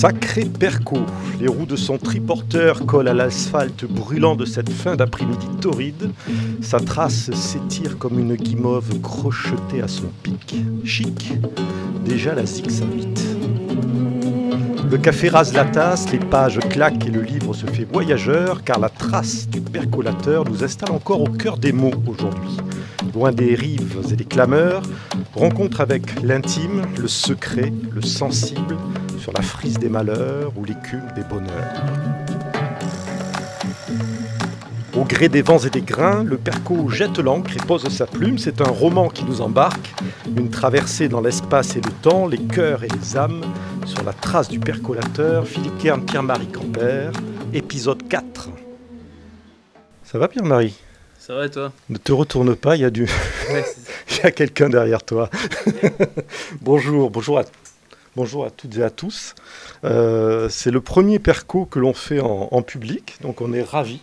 Sacré Perco, les roues de son triporteur collent à l'asphalte brûlant de cette fin d'après-midi torride. Sa trace s'étire comme une guimauve crochetée à son pic. Chic, déjà la zig s'invite. Le café rase la tasse, les pages claquent et le livre se fait voyageur, car la trace du percolateur nous installe encore au cœur des mots aujourd'hui. Loin des rives et des clameurs, rencontre avec l'intime, le secret, le sensible, sur la frise des malheurs ou l'écume des bonheurs. Au gré des vents et des grains, le perco jette l'ancre et pose sa plume. C'est un roman qui nous embarque, une traversée dans l'espace et le temps, les cœurs et les âmes, sur la trace du percolateur. Philippe Kern, Pierre-Marie Campbert, épisode 4. Ça va Pierre-Marie ? Ça va et toi ? Ne te retourne pas, il y a il y a quelqu'un derrière toi. Bonjour à toutes et à tous. C'est le premier perco que l'on fait en public, donc on est ravis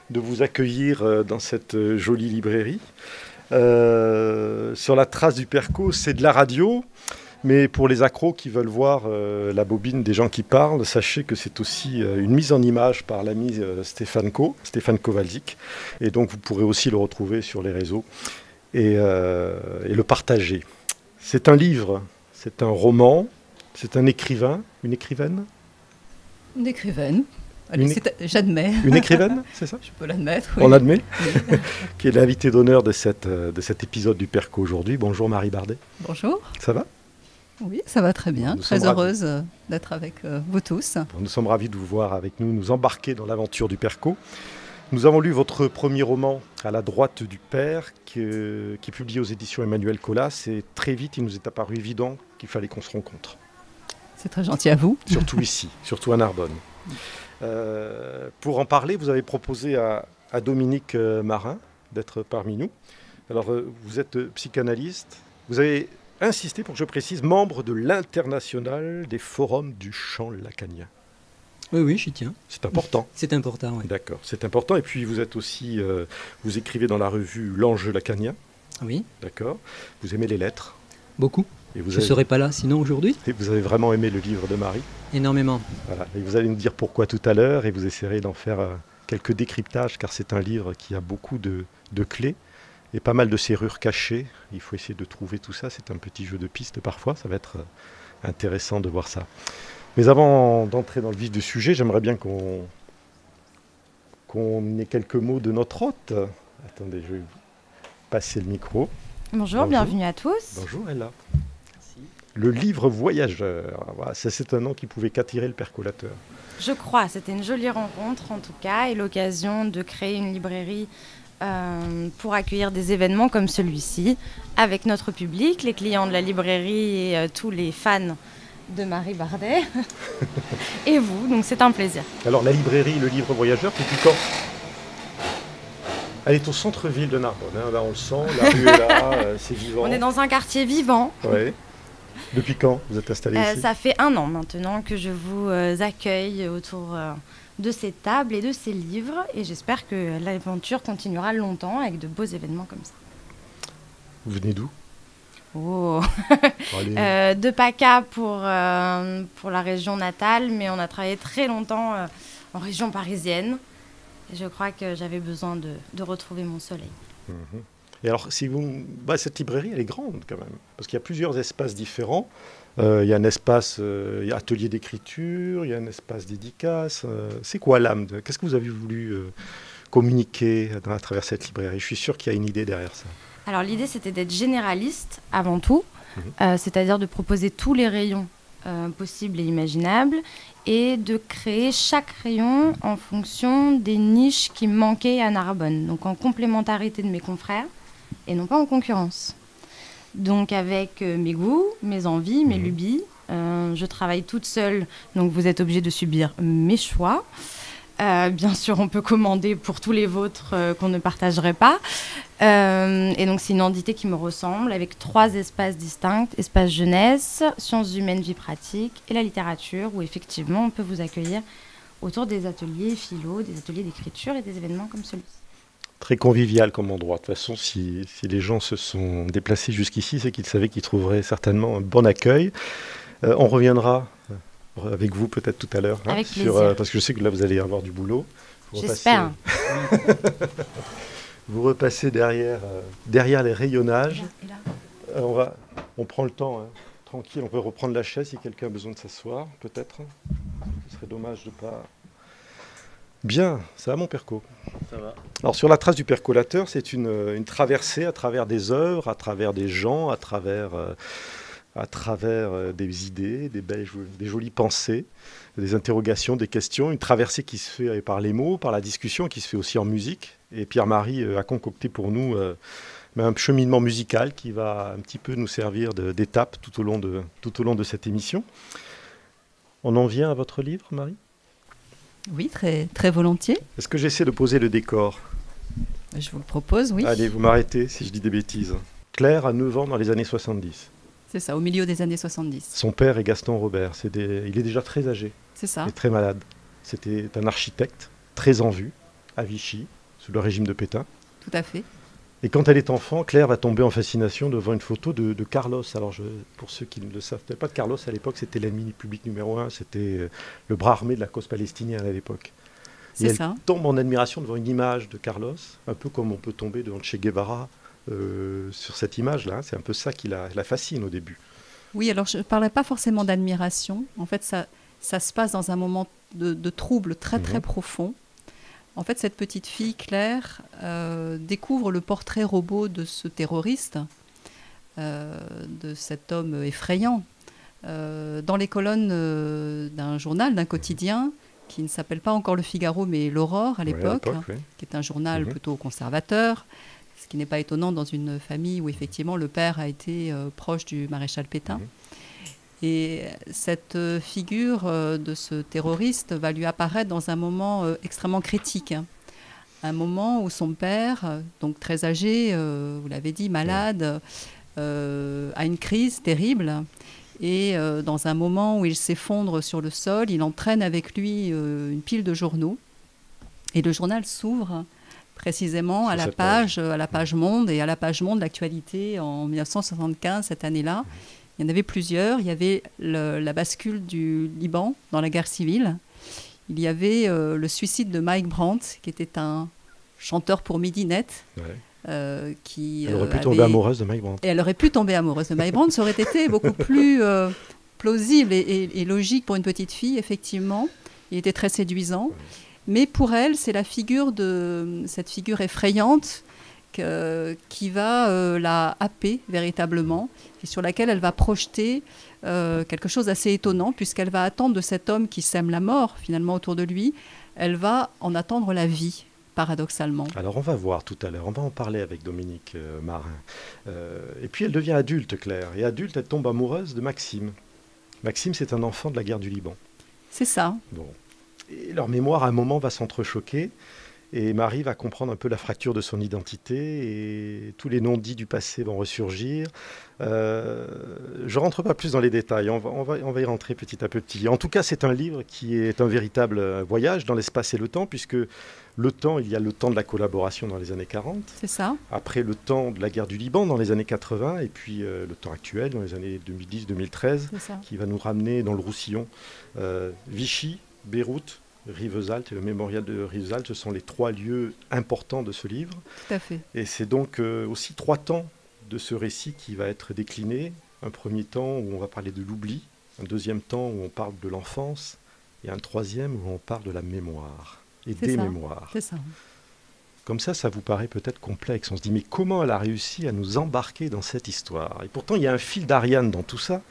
de vous accueillir dans cette jolie librairie. Sur la trace du perco, c'est de la radio, mais pour les accros qui veulent voir la bobine des gens qui parlent, sachez que c'est aussi une mise en image par l'ami Stéphane Kowalczyk. Et donc vous pourrez aussi le retrouver sur les réseaux et le partager. C'est un livre, c'est un roman, c'est un écrivain, une écrivaine ? Une écrivaine. Allez, j'admets. Une écrivaine, c'est ça ? Je peux l'admettre, oui. On l'admet. Oui. Qui est l'invitée d'honneur de cet épisode du Perco aujourd'hui. Bonjour Marie Bardet. Bonjour. Ça va ? Oui, ça va très bien. Très heureuse d'être avec vous tous. Nous sommes ravis de vous voir avec nous, nous embarquer dans l'aventure du Perco. Nous avons lu votre premier roman, À la droite du père, qui est publié aux éditions Emmanuel Colas. Et très vite, il nous est apparu évident qu'il fallait qu'on se rencontre. C'est très gentil à vous. Surtout ici, surtout à Narbonne. Pour en parler, vous avez proposé à Dominique Marin d'être parmi nous. Alors, vous êtes psychanalyste. Vous avez insisté, pour que je précise, membre de l'Internationale des forums du chant lacanien. Oui, j'y tiens. C'est important. C'est important, oui. D'accord, c'est important. Et puis, vous êtes aussi, vous écrivez dans la revue L'Enjeu lacanien. Oui. D'accord. Vous aimez les lettres. Beaucoup. Je ne serais pas là sinon aujourd'hui. Et vous avez vraiment aimé le livre de Marie. Énormément. Voilà. Et vous allez nous dire pourquoi tout à l'heure, et vous essaierez d'en faire quelques décryptages, car c'est un livre qui a beaucoup de clés et pas mal de serrures cachées. Il faut essayer de trouver tout ça. C'est un petit jeu de pistes parfois. Ça va être intéressant de voir ça. Mais avant d'entrer dans le vif du sujet, j'aimerais bien qu'on ait quelques mots de notre hôte. Attendez, je vais vous passer le micro. Bonjour, bienvenue à tous. Bonjour Ella. Le livre voyageur, voilà, c'est un nom qui pouvait qu'attirer le percolateur. Je crois, c'était une jolie rencontre en tout cas, et l'occasion de créer une librairie pour accueillir des événements comme celui-ci, avec notre public, les clients de la librairie et tous les fans de Marie Bardet, et vous, donc c'est un plaisir. Alors la librairie, le livre voyageur, depuis quand ? Elle est au centre-ville de Narbonne, hein. Là on le sent, la rue est là, c'est vivant. On est dans un quartier vivant. Ouais. Depuis quand vous êtes installé ici ? Ça fait 1 an maintenant que je vous accueille autour de ces tables et de ces livres, et j'espère que l'aventure continuera longtemps avec de beaux événements comme ça. Vous venez d'où ? Oh. De PACA pour la région natale, mais on a travaillé très longtemps en région parisienne, et je crois que j'avais besoin de retrouver mon soleil. Mmh. Et alors, cette librairie, elle est grande quand même, parce qu'il y a plusieurs espaces différents. Il y a un espace atelier d'écriture, il y a un espace dédicace. C'est quoi l'âme ? Qu'est-ce que vous avez voulu communiquer à travers cette librairie ? Je suis sûr qu'il y a une idée derrière ça. Alors, l'idée, c'était d'être généraliste avant tout, c'est-à-dire de proposer tous les rayons possibles et imaginables, et de créer chaque rayon en fonction des niches qui manquaient à Narbonne, donc en complémentarité de mes confrères, et non pas en concurrence. Donc avec mes goûts, mes envies, mes lubies, je travaille toute seule, donc vous êtes obligés de subir mes choix. Bien sûr, on peut commander pour tous les vôtres qu'on ne partagerait pas. Et donc c'est une entité qui me ressemble, avec 3 espaces distincts: espace jeunesse, sciences humaines, vie pratique, et la littérature, où effectivement on peut vous accueillir autour des ateliers philo, des ateliers d'écriture et des événements comme celui-ci. Très convivial comme endroit. De toute façon, si les gens se sont déplacés jusqu'ici, c'est qu'ils savaient qu'ils trouveraient certainement un bon accueil. On reviendra avec vous peut-être tout à l'heure. Avec plaisir. Parce que je sais que là, vous allez avoir du boulot. J'espère. Vous repassez derrière les rayonnages. Et là. On prend le temps, hein. Tranquille, on peut reprendre la chaise si quelqu'un a besoin de s'asseoir, peut-être. Ce serait dommage de ne pas... Bien, ça va mon perco? Ça va. Alors sur la trace du percolateur, c'est une traversée à travers des œuvres, à travers des gens, à travers des idées, des jolies pensées, des interrogations, des questions. Une traversée qui se fait par les mots, par la discussion, qui se fait aussi en musique. Et Pierre-Marie a concocté pour nous un cheminement musical qui va un petit peu nous servir d'étape tout au long de cette émission. On en vient à votre livre, Marie? Oui, très, très volontiers. Est-ce que j'essaie de poser le décor? Je vous le propose, oui. Allez, vous m'arrêtez si je dis des bêtises. Claire a 9 ans dans les années 70. C'est ça, au milieu des années 70. Son père est Gaston Robert. Il est déjà très âgé. C'est ça. Et très malade. C'était un architecte très en vue, à Vichy, sous le régime de Pétain. Tout à fait. Et quand elle est enfant, Claire va tomber en fascination devant une photo de Carlos. Alors, pour ceux qui ne le savent pas, Carlos à l'époque, c'était l'ennemi public numéro 1. C'était le bras armé de la cause palestinienne à l'époque. Et elle tombe en admiration devant une image de Carlos, un peu comme on peut tomber devant Che Guevara sur cette image-là. C'est un peu ça qui la fascine au début. Oui, alors je ne parlais pas forcément d'admiration. En fait, ça se passe dans un moment de trouble très, très profond. En fait, cette petite fille, Claire, découvre le portrait robot de ce terroriste, de cet homme effrayant, dans les colonnes d'un journal, d'un quotidien, qui ne s'appelle pas encore Le Figaro, mais L'Aurore à l'époque, qui est un journal plutôt conservateur, ce qui n'est pas étonnant dans une famille où effectivement le père a été proche du maréchal Pétain. Et cette figure de ce terroriste va lui apparaître dans un moment extrêmement critique. Un moment où son père, donc très âgé, vous l'avez dit, malade, a une crise terrible. Et dans un moment où il s'effondre sur le sol, il entraîne avec lui une pile de journaux. Et le journal s'ouvre précisément à la page Monde, et à la page Monde, l'actualité en 1975, cette année-là. Il y en avait plusieurs. Il y avait la bascule du Liban dans la guerre civile. Il y avait le suicide de Mike Brandt, qui était un chanteur pour Midinette. Elle aurait pu tomber amoureuse de Mike Brandt. Et elle aurait pu tomber amoureuse de Mike Brandt. Ça aurait été beaucoup plus plausible et logique pour une petite fille, effectivement. Il était très séduisant. Mais pour elle, c'est cette figure effrayante qui va la happer véritablement, et sur laquelle elle va projeter quelque chose d'assez étonnant, puisqu'elle va attendre de cet homme qui sème la mort finalement autour de lui, elle va en attendre la vie, paradoxalement. Alors on va voir tout à l'heure, on va en parler avec Dominique Marin. Et puis elle devient adulte, Claire, et adulte, elle tombe amoureuse de Maxime. Maxime, c'est un enfant de la guerre du Liban. C'est ça. Bon. Et leur mémoire à un moment va s'entrechoquer. Et Marie va comprendre un peu la fracture de son identité et tous les non-dits du passé vont ressurgir. Je ne rentre pas plus dans les détails, on va y rentrer petit à petit. En tout cas, c'est un livre qui est un véritable voyage dans l'espace et le temps, puisque le temps, il y a le temps de la collaboration dans les années 40. C'est ça. Après, le temps de la guerre du Liban dans les années 80, et puis le temps actuel dans les années 2010-2013, qui va nous ramener dans le Roussillon. Vichy, Beyrouth, Rivesaltes et le mémorial de Rivesaltes, ce sont les 3 lieux importants de ce livre. Tout à fait. Et c'est donc aussi 3 temps de ce récit qui va être décliné. Un premier temps où on va parler de l'oubli, un deuxième temps où on parle de l'enfance, et un troisième où on parle de la mémoire et des mémoires. C'est ça. Comme ça vous paraît peut-être complexe. On se dit, mais comment elle a réussi à nous embarquer dans cette histoire? Et pourtant, il y a un fil d'Ariane dans tout ça,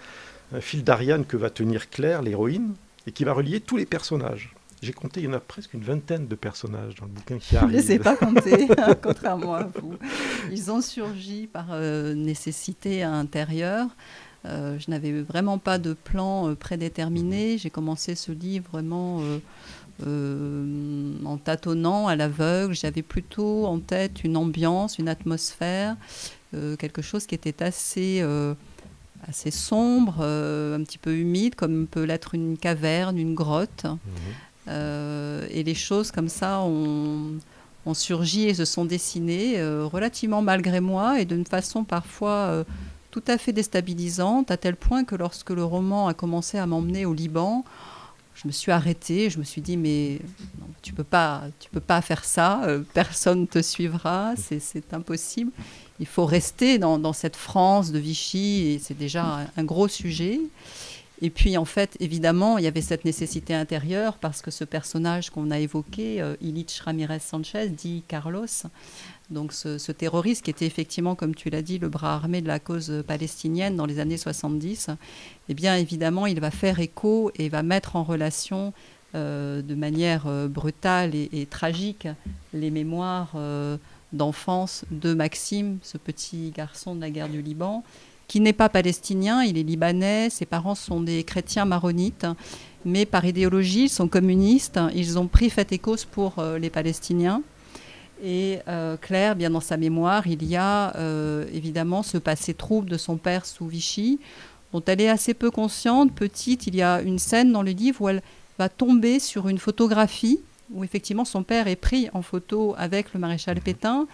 un fil d'Ariane que va tenir Claire, l'héroïne, et qui va relier tous les personnages. J'ai compté, il y en a presque une vingtaine de personnages dans le bouquin qui arrivent. Je ne les ai pas comptés, contrairement à vous. Ils ont surgi par nécessité intérieure. Je n'avais vraiment pas de plan prédéterminé. J'ai commencé ce livre vraiment en tâtonnant, à l'aveugle. J'avais plutôt en tête une ambiance, une atmosphère, quelque chose qui était assez sombre, un petit peu humide, comme peut l'être une caverne, une grotte. Et les choses comme ça ont surgi et se sont dessinées relativement malgré moi et d'une façon parfois tout à fait déstabilisante, à tel point que lorsque le roman a commencé à m'emmener au Liban, je me suis arrêtée, je me suis dit, mais non, tu peux pas faire ça, personne ne te suivra, c'est impossible. Il faut rester dans cette France de Vichy, et c'est déjà un gros sujet. Et puis, en fait, évidemment, il y avait cette nécessité intérieure, parce que ce personnage qu'on a évoqué, Illich Ramirez Sanchez, dit Carlos, donc ce terroriste qui était effectivement, comme tu l'as dit, le bras armé de la cause palestinienne dans les années 70, eh bien, évidemment, il va faire écho et va mettre en relation de manière brutale et tragique les mémoires d'enfance de Maxime, ce petit garçon de la guerre du Liban, qui n'est pas palestinien, il est libanais, ses parents sont des chrétiens maronites, mais par idéologie, ils sont communistes, ils ont pris fait et cause pour les Palestiniens. Et Claire, bien dans sa mémoire, il y a évidemment ce passé trouble de son père sous Vichy, dont elle est assez peu consciente. Petite, il y a une scène dans le livre où elle va tomber sur une photographie où effectivement son père est pris en photo avec le maréchal Pétain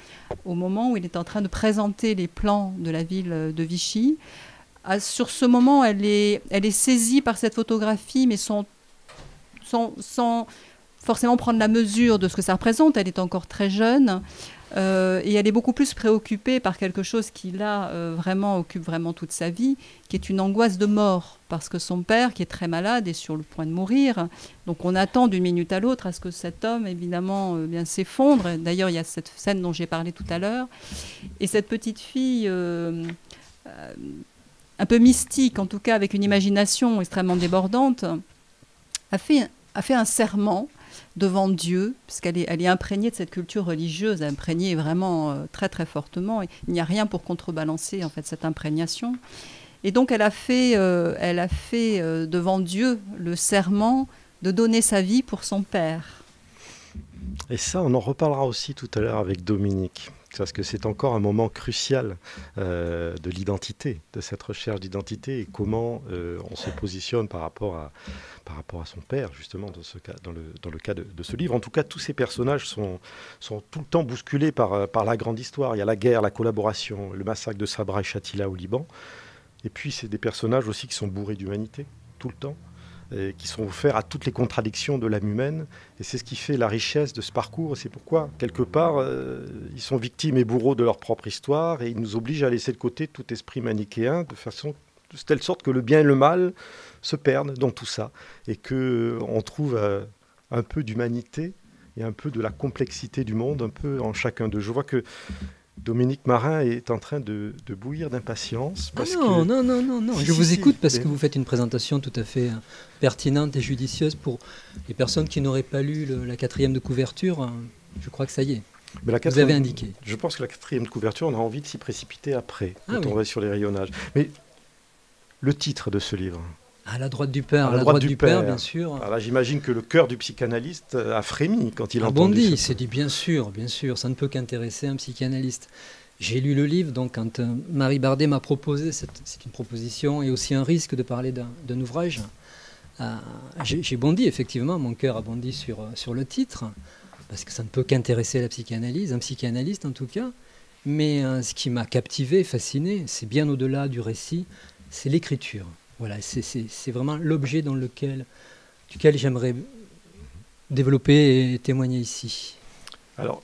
au moment où il est en train de présenter les plans de la ville de Vichy. Sur ce moment, elle est saisie par cette photographie, mais sans forcément prendre la mesure de ce que ça représente. Elle est encore très jeune et elle est beaucoup plus préoccupée par quelque chose qui, là, vraiment occupe vraiment toute sa vie, qui est une angoisse de mort, parce que son père, qui est très malade, est sur le point de mourir. Donc on attend d'une minute à l'autre à ce que cet homme, évidemment, bien s'effondre. D'ailleurs, il y a cette scène dont j'ai parlé tout à l'heure. Et cette petite fille, un peu mystique, en tout cas avec une imagination extrêmement débordante, a fait un serment devant Dieu, puisqu'elle est imprégnée de cette culture religieuse, imprégnée vraiment très très fortement. Il n'y a rien pour contrebalancer en fait cette imprégnation. Et donc elle a fait devant Dieu le serment de donner sa vie pour son père. Et ça, on en reparlera aussi tout à l'heure avec Dominique, parce que c'est encore un moment crucial de l'identité, de cette recherche d'identité, et comment on se positionne par rapport à son père, justement, dans le cas de ce livre. En tout cas, tous ces personnages sont tout le temps bousculés par la grande histoire. Il y a la guerre, la collaboration, le massacre de Sabra et Shatila au Liban. Et puis, c'est des personnages aussi qui sont bourrés d'humanité, tout le temps, et qui sont offerts à toutes les contradictions de l'âme humaine. Et c'est ce qui fait la richesse de ce parcours. C'est pourquoi, quelque part, ils sont victimes et bourreaux de leur propre histoire, et ils nous obligent à laisser de côté tout esprit manichéen, de telle sorte que le bien et le mal se perdent dans tout ça, et qu'on trouve un peu d'humanité et un peu de la complexité du monde, un peu en chacun d'eux. Je vois que Dominique Marin est en train de bouillir d'impatience. Non, je vous écoute parce que vous faites une présentation tout à fait pertinente et judicieuse pour les personnes qui n'auraient pas lu la 4e de couverture. Je crois que ça y est. Mais vous avez indiqué. Je pense que la 4e de couverture, on a envie de s'y précipiter après, quand on va sur les rayonnages. Mais le titre de ce livre... À la droite du père, à la droite du père, bien sûr. Alors là, j'imagine que le cœur du psychanalyste a frémi quand il a entendu bondi, c'est dit bien sûr, ça ne peut qu'intéresser un psychanalyste. J'ai lu le livre, donc quand Marie Bardet m'a proposé, c'est une proposition et aussi un risque de parler d'un ouvrage, j'ai bondi, effectivement, mon cœur a bondi sur le titre, parce que ça ne peut qu'intéresser la psychanalyse, un psychanalyste en tout cas. Mais ce qui m'a captivé, fasciné, c'est bien au-delà du récit, c'est l'écriture. Voilà, c'est vraiment l'objet duquel j'aimerais développer et témoigner ici. Alors,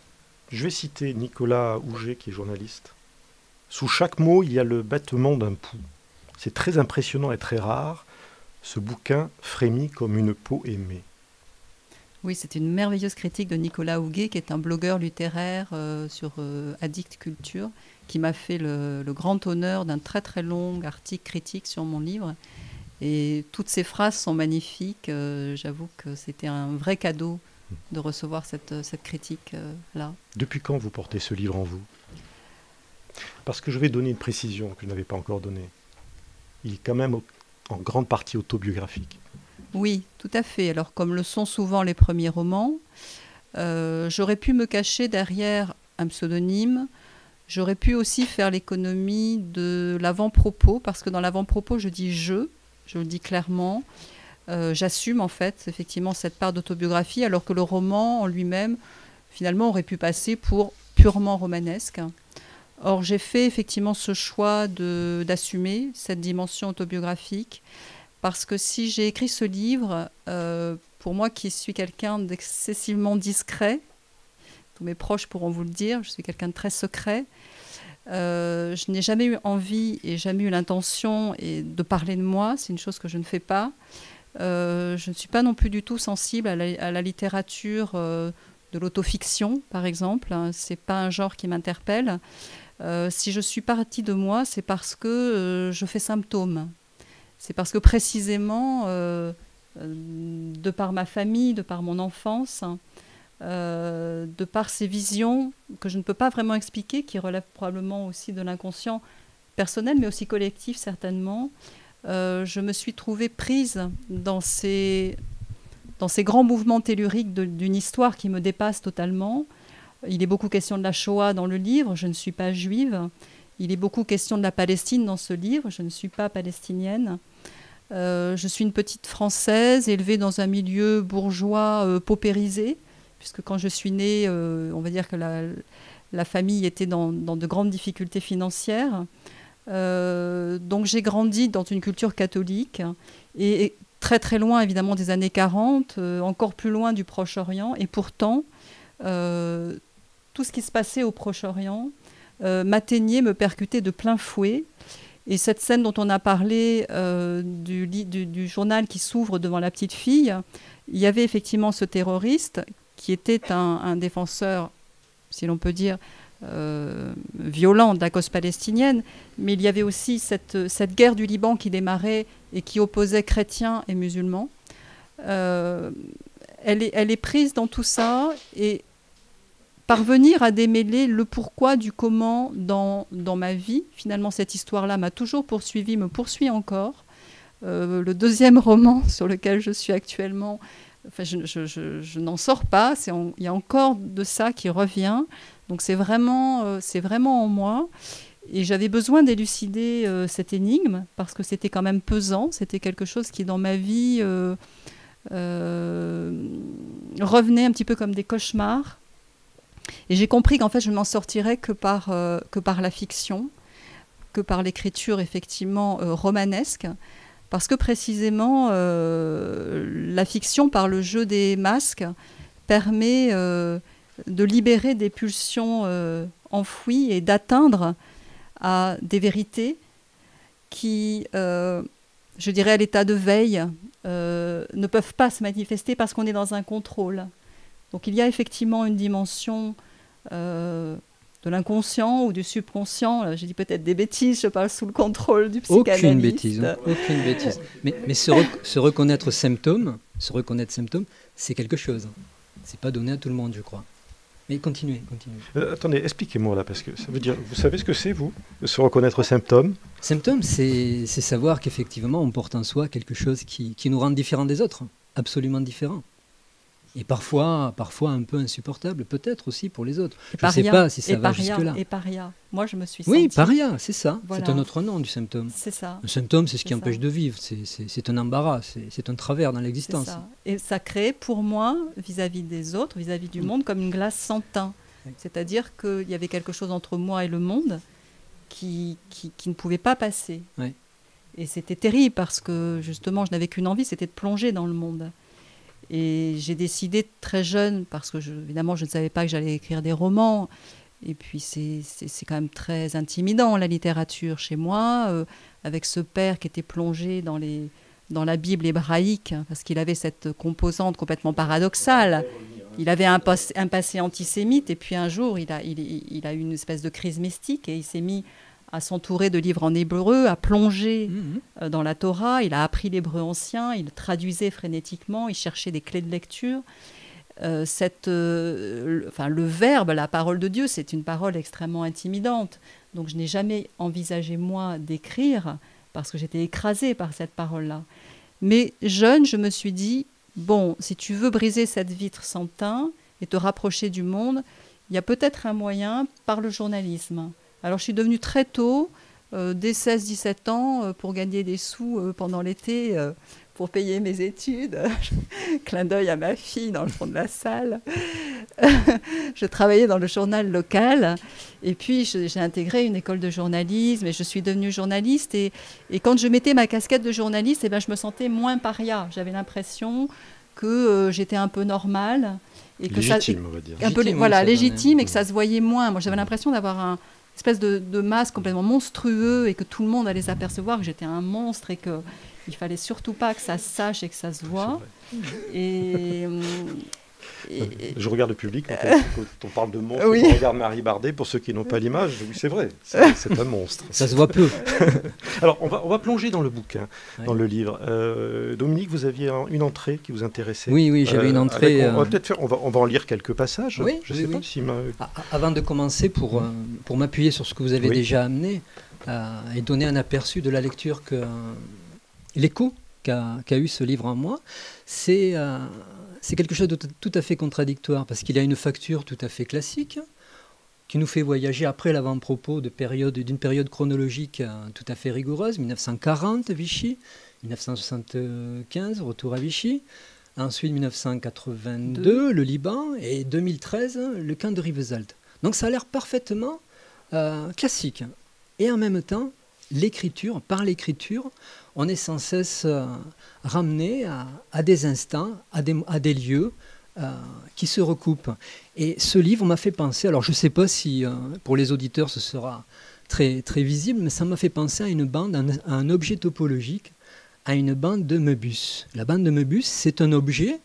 je vais citer Nicolas Houget, qui est journaliste. Sous chaque mot, il y a le battement d'un pouls. C'est très impressionnant et très rare. Ce bouquin frémit comme une peau aimée. Oui, c'est une merveilleuse critique de Nicolas Houget, qui est un blogueur littéraire sur Addict Culture, qui m'a fait le grand honneur d'un très très long article critique sur mon livre. Et toutes ces phrases sont magnifiques. J'avoue que c'était un vrai cadeau de recevoir cette critique-là. Depuis quand vous portez ce livre en vous? Parce que je vais donner une précision que je n'avais pas encore donnée. Il est quand même en grande partie autobiographique. Oui, tout à fait. Alors, comme le sont souvent les premiers romans, j'aurais pu me cacher derrière un pseudonyme. J'aurais pu aussi faire l'économie de l'avant-propos, parce que dans l'avant-propos, je dis « je le dis clairement. J'assume, en fait, effectivement, cette part d'autobiographie, alors que le roman, en lui-même, finalement, aurait pu passer pour purement romanesque. Or, j'ai fait effectivement ce choix d'assumer cette dimension autobiographique, parce que si j'ai écrit ce livre, pour moi qui suis quelqu'un d'excessivement discret, tous mes proches pourront vous le dire, je suis quelqu'un de très secret, je n'ai jamais eu envie et jamais eu l'intention de parler de moi, c'est une chose que je ne fais pas. Je ne suis pas non plus du tout sensible à la littérature de l'autofiction, par exemple. Ce n'est pas un genre qui m'interpelle. Si je suis partie de moi, c'est parce que je fais symptôme. C'est parce que précisément, de par ma famille, de par mon enfance, de par ces visions que je ne peux pas vraiment expliquer, qui relèvent probablement aussi de l'inconscient personnel, mais aussi collectif certainement, je me suis trouvée prise dans ces grands mouvements telluriques d'une histoire qui me dépasse totalement. Il est beaucoup question de la Shoah dans le livre, je ne suis pas juive. Il est beaucoup question de la Palestine dans ce livre, je ne suis pas palestinienne. Je suis une petite Française élevée dans un milieu bourgeois paupérisé, puisque quand je suis née, on va dire que la famille était dans de grandes difficultés financières. Donc j'ai grandi dans une culture catholique et très très loin évidemment des années 40, encore plus loin du Proche-Orient, et pourtant tout ce qui se passait au Proche-Orient m'atteignait, me percutait de plein fouet. Et cette scène dont on a parlé du journal qui s'ouvre devant la petite fille, il y avait effectivement ce terroriste qui était un défenseur, si l'on peut dire, violent de la cause palestinienne, mais il y avait aussi cette guerre du Liban qui démarrait et qui opposait chrétiens et musulmans. Elle est prise dans tout ça, et parvenir à démêler le pourquoi du comment dans ma vie. Finalement, cette histoire-là m'a toujours poursuivie, me poursuit encore. Le deuxième roman sur lequel je suis actuellement, enfin, je n'en sors pas. Il y a encore de ça qui revient. Donc c'est vraiment en moi. Et j'avais besoin d'élucider cette énigme, parce que c'était quand même pesant. C'était quelque chose qui, dans ma vie, revenait un petit peu comme des cauchemars. Et j'ai compris qu'en fait, je ne m'en sortirais que par la fiction, que par l'écriture effectivement romanesque, parce que précisément la fiction, par le jeu des masques, permet de libérer des pulsions enfouies et d'atteindre à des vérités qui, je dirais à l'état de veille, ne peuvent pas se manifester parce qu'on est dans un contrôle. Donc il y a effectivement une dimension de l'inconscient ou du subconscient. J'ai dit peut-être des bêtises, je parle sous le contrôle du psychanalyste. Aucune bêtise. Mais se reconnaître symptôme, c'est quelque chose. C'est pas donné à tout le monde, je crois. Mais continuez. Attendez, expliquez-moi là, parce que ça veut dire, vous savez ce que c'est, vous, de se reconnaître symptôme? Symptôme, c'est savoir qu'effectivement on porte en soi quelque chose qui nous rend différents des autres, absolument différents. Et parfois un peu insupportable, peut-être aussi pour les autres. Je ne sais pas si ça va jusque-là. Et paria. Moi, je me suis sentie... Oui, paria, c'est ça. Voilà. C'est un autre nom du symptôme. C'est ça. Un symptôme, c'est ce qui empêche de vivre. C'est un embarras, c'est un travers dans l'existence. Et ça crée pour moi, vis-à-vis des autres, vis-à-vis du monde, comme une glace sans teint. C'est-à-dire qu'il y avait quelque chose entre moi et le monde qui ne pouvait pas passer. Oui. Et c'était terrible parce que, justement, je n'avais qu'une envie, c'était de plonger dans le monde. Et j'ai décidé très jeune, parce que évidemment je ne savais pas que j'allais écrire des romans, et puis c'est quand même très intimidant la littérature chez moi, avec ce père qui était plongé dans la Bible hébraïque, parce qu'il avait cette composante complètement paradoxale. Il avait un passé antisémite, et puis un jour il a eu une espèce de crise mystique, et il s'est mis à s'entourer de livres en hébreu, à plonger dans la Torah. Il a appris l'hébreu ancien, il traduisait frénétiquement, il cherchait des clés de lecture. Le verbe, la parole de Dieu, c'est une parole extrêmement intimidante. Donc je n'ai jamais envisagé, moi, d'écrire, parce que j'étais écrasée par cette parole-là. Mais jeune, je me suis dit, bon, si tu veux briser cette vitre sans teint et te rapprocher du monde, il y a peut-être un moyen par le journalisme. Alors je suis devenue très tôt, dès 16-17 ans, pour gagner des sous pendant l'été, pour payer mes études. Clin d'œil à ma fille dans le fond de la salle. je travaillais dans le journal local. Et puis, j'ai intégré une école de journalisme et je suis devenue journaliste. Et quand je mettais ma casquette de journaliste, eh ben, je me sentais moins paria. J'avais l'impression que j'étais un peu normale. Et que légitime, on va dire. Un peu, Légitime, voilà, oui, légitime, et que ça se voyait moins. Moi, j'avais l'impression d'avoir un espèce de masque complètement monstrueux et que tout le monde allait s'apercevoir que j'étais un monstre et qu'il ne fallait surtout pas que ça se sache et que ça se voit. Et je regarde le public quand on parle de monstre. Oui. On regarde Marie Bardet. Pour ceux qui n'ont pas l'image, oui, c'est vrai, c'est un monstre. Ça se voit peu. Alors, on va plonger dans le bouquin, Ouais. dans le livre. Dominique, vous aviez une entrée qui vous intéressait. Oui, j'avais une entrée. On va peut-être faire. On va en lire quelques passages. Oui, je oui, sais oui. pas si. Avant de commencer, pour m'appuyer sur ce que vous avez Oui. déjà amené et donner un aperçu de la lecture l'écho qu'a eu ce livre en moi, c'est quelque chose de tout à fait contradictoire parce qu'il a une facture tout à fait classique qui nous fait voyager après l'avant-propos d'une période chronologique tout à fait rigoureuse, 1940, Vichy, 1975, retour à Vichy, ensuite 1982, le Liban, et 2013, le camp de Rivesaltes. Donc ça a l'air parfaitement classique. Et en même temps, par l'écriture, on est sans cesse ramené à des instants, à des lieux qui se recoupent. Et ce livre m'a fait penser, alors je ne sais pas si pour les auditeurs ce sera très, très visible, mais ça m'a fait penser à une bande, à un objet topologique, à une bande de Möbius. La bande de Möbius, c'est un objet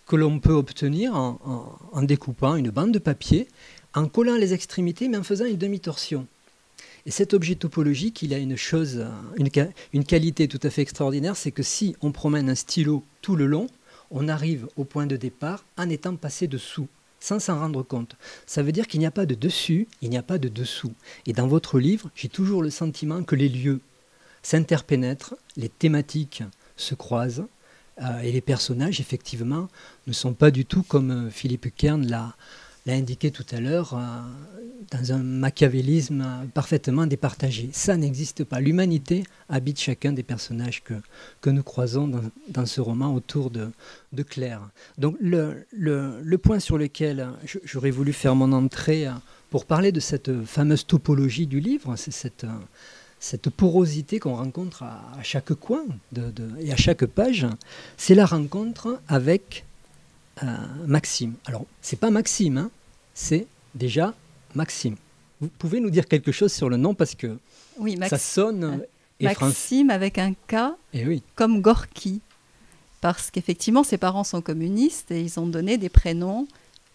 que l'on peut obtenir en découpant une bande de papier, en collant les extrémités, mais en faisant une demi-torsion. Et cet objet topologique, il a une qualité tout à fait extraordinaire, c'est que si on promène un stylo tout le long, on arrive au point de départ en étant passé dessous, sans s'en rendre compte. Ça veut dire qu'il n'y a pas de dessus, il n'y a pas de dessous. Et dans votre livre, j'ai toujours le sentiment que les lieux s'interpénètrent, les thématiques se croisent, et les personnages, effectivement, ne sont pas du tout comme Philippe Kern l'a indiqué tout à l'heure, dans un machiavélisme parfaitement départagé. Ça n'existe pas. L'humanité habite chacun des personnages que nous croisons dans ce roman autour de Claire. Donc le point sur lequel j'aurais voulu faire mon entrée pour parler de cette fameuse topologie du livre, c'est cette porosité qu'on rencontre à chaque coin et à chaque page, c'est la rencontre avec Maxime. Alors, c'est pas Maxime, hein, c'est déjà Maxime. Vous pouvez nous dire quelque chose sur le nom parce que oui, ça sonne Maxime avec un K, et oui. comme Gorky. Parce qu'effectivement, ses parents sont communistes et ils ont donné des prénoms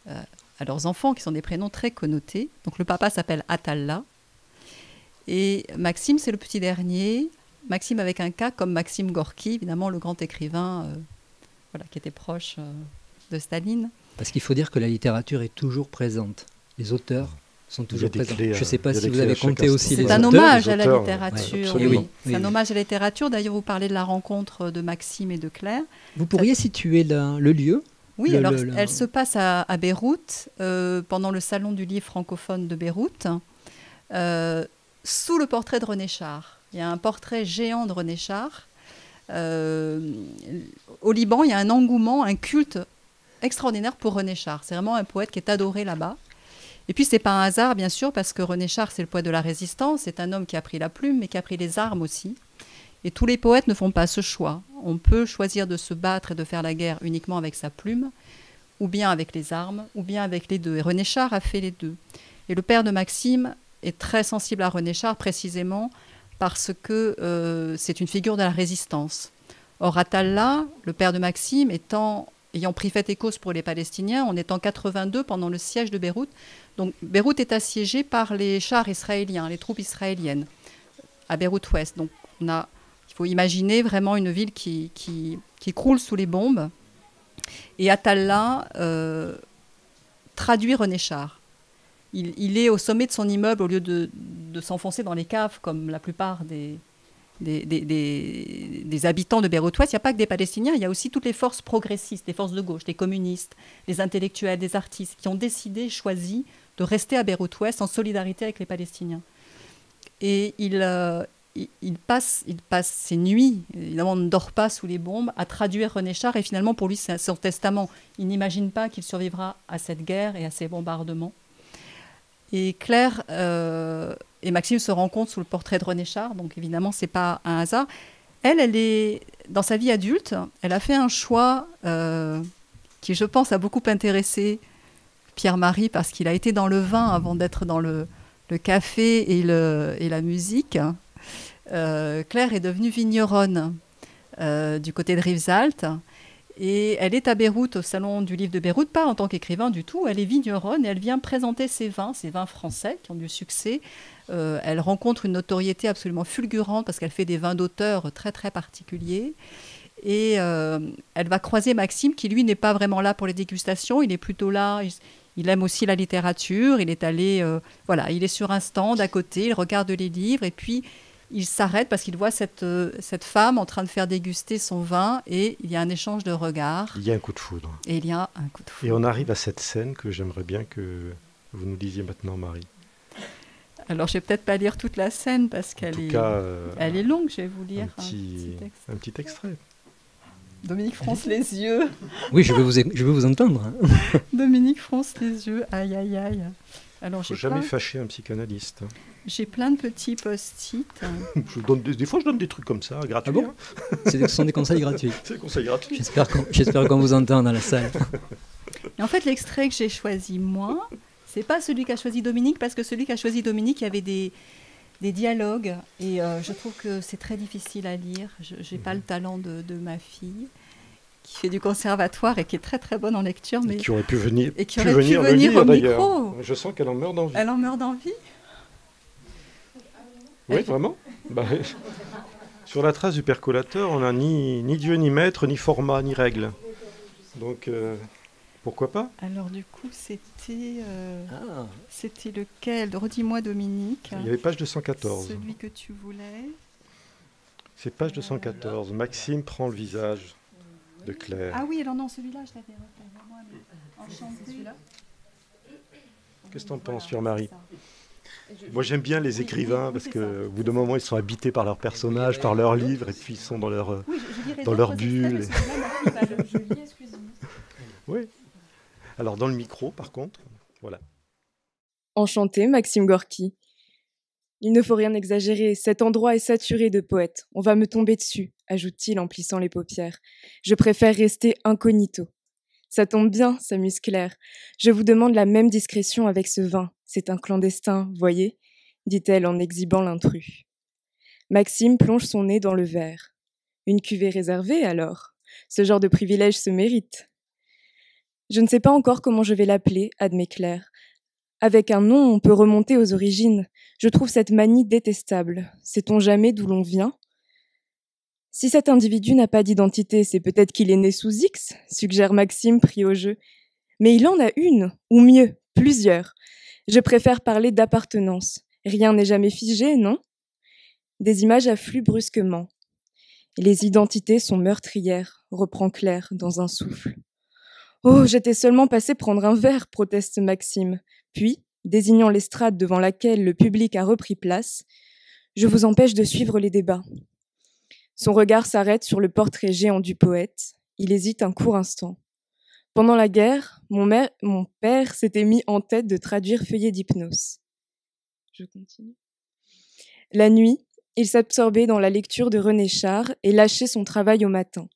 à leurs enfants qui sont des prénoms très connotés. Donc le papa s'appelle Attallah. Et Maxime, c'est le petit dernier. Maxime avec un K, comme Maxime Gorky, évidemment le grand écrivain qui était proche de Staline. Parce qu'il faut dire que la littérature est toujours présente. Les auteurs sont toujours présents. Je ne sais pas si vous avez compté aussi les auteurs. C'est un hommage à la littérature. Ouais, oui. C'est un hommage à la littérature. D'ailleurs, vous parlez de la rencontre de Maxime et de Claire. Vous pourriez situer le lieu ? Oui, elle se passe à Beyrouth, pendant le salon du livre francophone de Beyrouth, sous le portrait de René Char. Il y a un portrait géant de René Char. Au Liban, il y a un engouement, un culte extraordinaire pour René Char. C'est vraiment un poète qui est adoré là-bas. Et puis, ce n'est pas un hasard, bien sûr, parce que René Char, c'est le poète de la résistance. C'est un homme qui a pris la plume, mais qui a pris les armes aussi. Et tous les poètes ne font pas ce choix. On peut choisir de se battre et de faire la guerre uniquement avec sa plume, ou bien avec les armes, ou bien avec les deux. Et René Char a fait les deux. Et le père de Maxime est très sensible à René Char, précisément parce que c'est une figure de la résistance. Or, Attallah, le père de Maxime, ayant pris fait et cause pour les Palestiniens, on est en 82 pendant le siège de Beyrouth. Donc Beyrouth est assiégée par les chars israéliens, les troupes israéliennes, à Beyrouth-Ouest. Donc il faut imaginer vraiment une ville qui croule sous les bombes. Et Attallah traduit René Char. Il est au sommet de son immeuble au lieu de s'enfoncer dans les caves comme la plupart des habitants de Beyrouth-Ouest. Il n'y a pas que des Palestiniens, il y a aussi toutes les forces progressistes, les forces de gauche, les communistes, les intellectuels, les artistes qui ont choisi de rester à Beyrouth-Ouest en solidarité avec les Palestiniens. Et il il passe ses nuits, évidemment on ne dort pas sous les bombes, à traduire René Char, et finalement pour lui c'est son testament. Il n'imagine pas qu'il survivra à cette guerre et à ces bombardements. Et Claire et Maxime se rencontrent sous le portrait de René Char, donc évidemment c'est pas un hasard. Elle est, dans sa vie adulte, elle a fait un choix qui je pense a beaucoup intéressé Pierre-Marie, parce qu'il a été dans le vin avant d'être dans le café et la musique. Claire est devenue vigneronne du côté de Rivesaltes, et elle est à Beyrouth, au Salon du Livre de Beyrouth, pas en tant qu'écrivain du tout, elle est vigneronne et elle vient présenter ses vins français qui ont du succès. Elle rencontre une notoriété absolument fulgurante parce qu'elle fait des vins d'auteur très très particuliers. Et elle va croiser Maxime, qui lui n'est pas vraiment là pour les dégustations, il est plutôt là, il aime aussi la littérature, il est allé, il est sur un stand à côté, il regarde les livres et puis il s'arrête parce qu'il voit cette femme en train de faire déguster son vin et il y a un échange de regards. Il y a un coup de foudre. Et il y a un coup de foudre. Et on arrive à cette scène que j'aimerais bien que vous nous lisiez maintenant, Marie. Alors, je ne vais peut-être pas lire toute la scène parce qu'elle elle est longue, je vais vous lire un petit extrait. Dominique fronce les yeux. Oui, je veux vous entendre. Dominique fronce les yeux, aïe, aïe, aïe. Alors, il ne faut jamais fâcher un psychanalyste. J'ai plein de petits post-it. Des fois, je donne des trucs comme ça, gratuits. Ah bon Ce sont des conseils gratuits. C'est des conseils gratuits. J'espère qu'on vous entend dans la salle. Et en fait, l'extrait que j'ai choisi, moi, c'est pas celui qu'a choisi Dominique, parce que celui qu'a choisi Dominique, il y avait des dialogues. Et je trouve que c'est très difficile à lire. Je n'ai pas le talent de ma fille, qui fait du conservatoire et qui est très très bonne en lecture. Mais qui aurait pu venir, le lire d'ailleurs. Je sens qu'elle en meurt d'envie. Elle en meurt d'envie. Oui, vraiment. Sur la trace du percolateur, on n'a ni Dieu, ni maître, ni format, ni règle. Donc, pourquoi pas? Alors, du coup, c'était lequel? Redis-moi, Dominique. Il y avait page 214. Celui que tu voulais. C'est page 214. Maxime prend le visage de Claire. Ah oui, alors non, celui-là, je l'avais repéré. Enchanté. Qu'est-ce que tu en penses, Pierre-Marie? Moi, j'aime bien les écrivains parce qu'au bout d'un moment, ils sont habités par leurs personnages, par leurs livres, et puis ils sont dans leur bulle. Je lis, excusez-moi. Oui. Alors, dans le micro, par contre, voilà. Enchanté, Maxime Gorky. Il ne faut rien exagérer, cet endroit est saturé de poètes. On va me tomber dessus, ajoute-t-il en plissant les paupières. Je préfère rester incognito. Ça tombe bien, s'amuse Claire. Je vous demande la même discrétion avec ce vin. C'est un clandestin, voyez, dit-elle en exhibant l'intrus. Maxime plonge son nez dans le verre. Une cuvée réservée, alors? Ce genre de privilège se mérite. Je ne sais pas encore comment je vais l'appeler, admet Claire. Avec un nom, on peut remonter aux origines. Je trouve cette manie détestable. Sait-on jamais d'où l'on vient? Si cet individu n'a pas d'identité, c'est peut-être qu'il est né sous X, suggère Maxime pris au jeu. Mais il en a une, ou mieux, plusieurs. Je préfère parler d'appartenance. Rien n'est jamais figé, non? Des images affluent brusquement. Les identités sont meurtrières, reprend Claire dans un souffle. Oh, j'étais seulement passée prendre un verre, proteste Maxime. Puis, désignant l'estrade devant laquelle le public a repris place, je vous empêche de suivre les débats. Son regard s'arrête sur le portrait géant du poète. Il hésite un court instant. Pendant la guerre, mon père s'était mis en tête de traduire Feuillet d'hypnose. Je continue. La nuit, il s'absorbait dans la lecture de René Char et lâchait son travail au matin.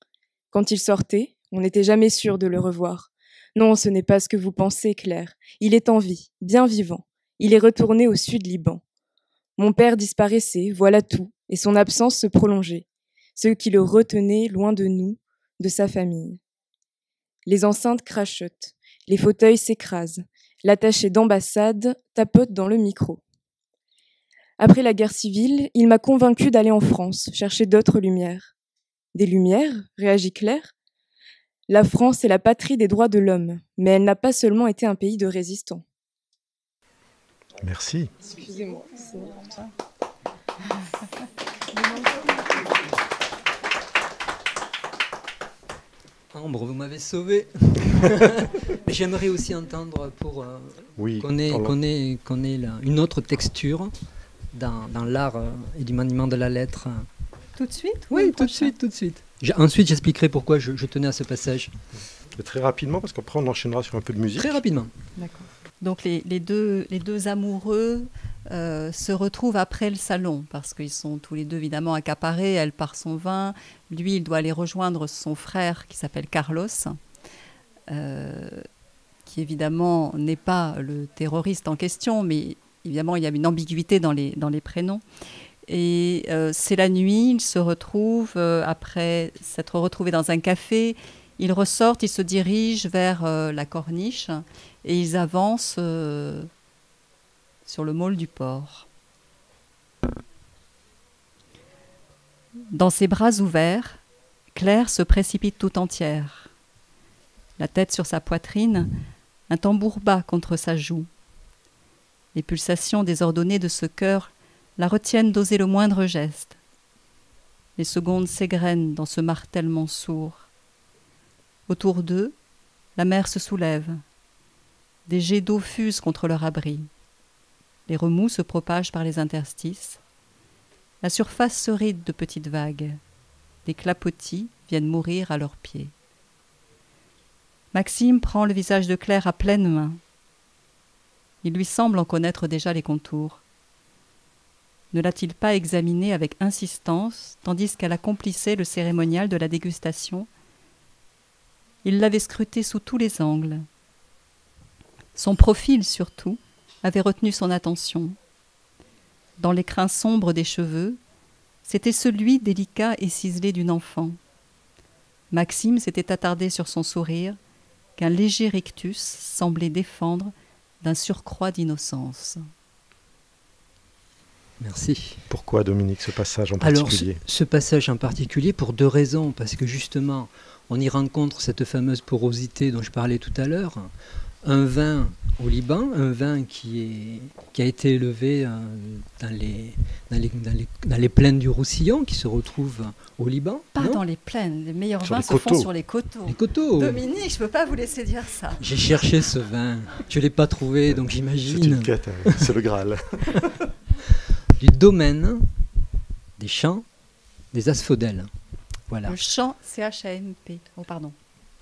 Quand il sortait, on n'était jamais sûr de le revoir. Non, ce n'est pas ce que vous pensez, Claire. Il est en vie, bien vivant. Il est retourné au Sud-Liban. Mon père disparaissait, voilà tout, et son absence se prolongeait. Ce qui le retenait loin de nous, de sa famille. Les enceintes crachotent, les fauteuils s'écrasent, l'attaché d'ambassade tapote dans le micro. Après la guerre civile, il m'a convaincu d'aller en France, chercher d'autres lumières. Des lumières, réagit Claire. La France est la patrie des droits de l'homme, mais elle n'a pas seulement été un pays de résistants. Merci. Excusez-moi. Ambre, vous m'avez sauvé. J'aimerais aussi entendre pour qu'on ait une autre texture dans l'art et du maniement de la lettre. Tout de suite? Oui, tout de suite. Ensuite, j'expliquerai pourquoi je tenais à ce passage. Mais très rapidement, parce qu'après on enchaînera sur un peu de musique. Très rapidement. D'accord. Donc les deux amoureux se retrouvent après le salon, parce qu'ils sont tous les deux évidemment accaparés. Elle part son vin, lui il doit aller rejoindre son frère qui s'appelle Carlos, qui évidemment n'est pas le terroriste en question, mais évidemment il y a une ambiguïté dans les prénoms. Et c'est la nuit, ils se retrouvent, après s'être retrouvés dans un café, ils ressortent, ils se dirigent vers la corniche et ils avancent sur le môle du port. Dans ses bras ouverts, Claire se précipite tout entière. La tête sur sa poitrine, un tambour bat contre sa joue. Les pulsations désordonnées de ce cœur la retiennent d'oser le moindre geste. Les secondes s'égrènent dans ce martèlement sourd. Autour d'eux, la mer se soulève. Des jets d'eau fusent contre leur abri. Les remous se propagent par les interstices. La surface se ride de petites vagues. Des clapotis viennent mourir à leurs pieds. Maxime prend le visage de Claire à pleine main. Il lui semble en connaître déjà les contours. Ne l'a-t-il pas examiné avec insistance, tandis qu'elle accomplissait le cérémonial de la dégustation? Il l'avait scruté sous tous les angles. Son profil, surtout, avait retenu son attention. Dans les crins sombres des cheveux, c'était celui délicat et ciselé d'une enfant. Maxime s'était attardé sur son sourire, qu'un léger rictus semblait défendre d'un surcroît d'innocence. Merci. Pourquoi, Dominique, ce passage en particulier? Alors, ce passage en particulier pour deux raisons. Parce que justement, on y rencontre cette fameuse porosité dont je parlais tout à l'heure. Un vin au Liban, un vin qui a été élevé dans les plaines du Roussillon, qui se retrouve au Liban. Pas non dans les plaines, les meilleurs Sur vins les se font coteaux. sur les coteaux. Les coteaux. Dominique, je ne peux pas vous laisser dire ça. J'ai cherché ce vin, je ne l'ai pas trouvé, donc C'est j'imagine. une quête, hein. C'est le Graal. Du domaine des champs des asphodèles. Voilà. Le chant CHAMP. Oh, pardon.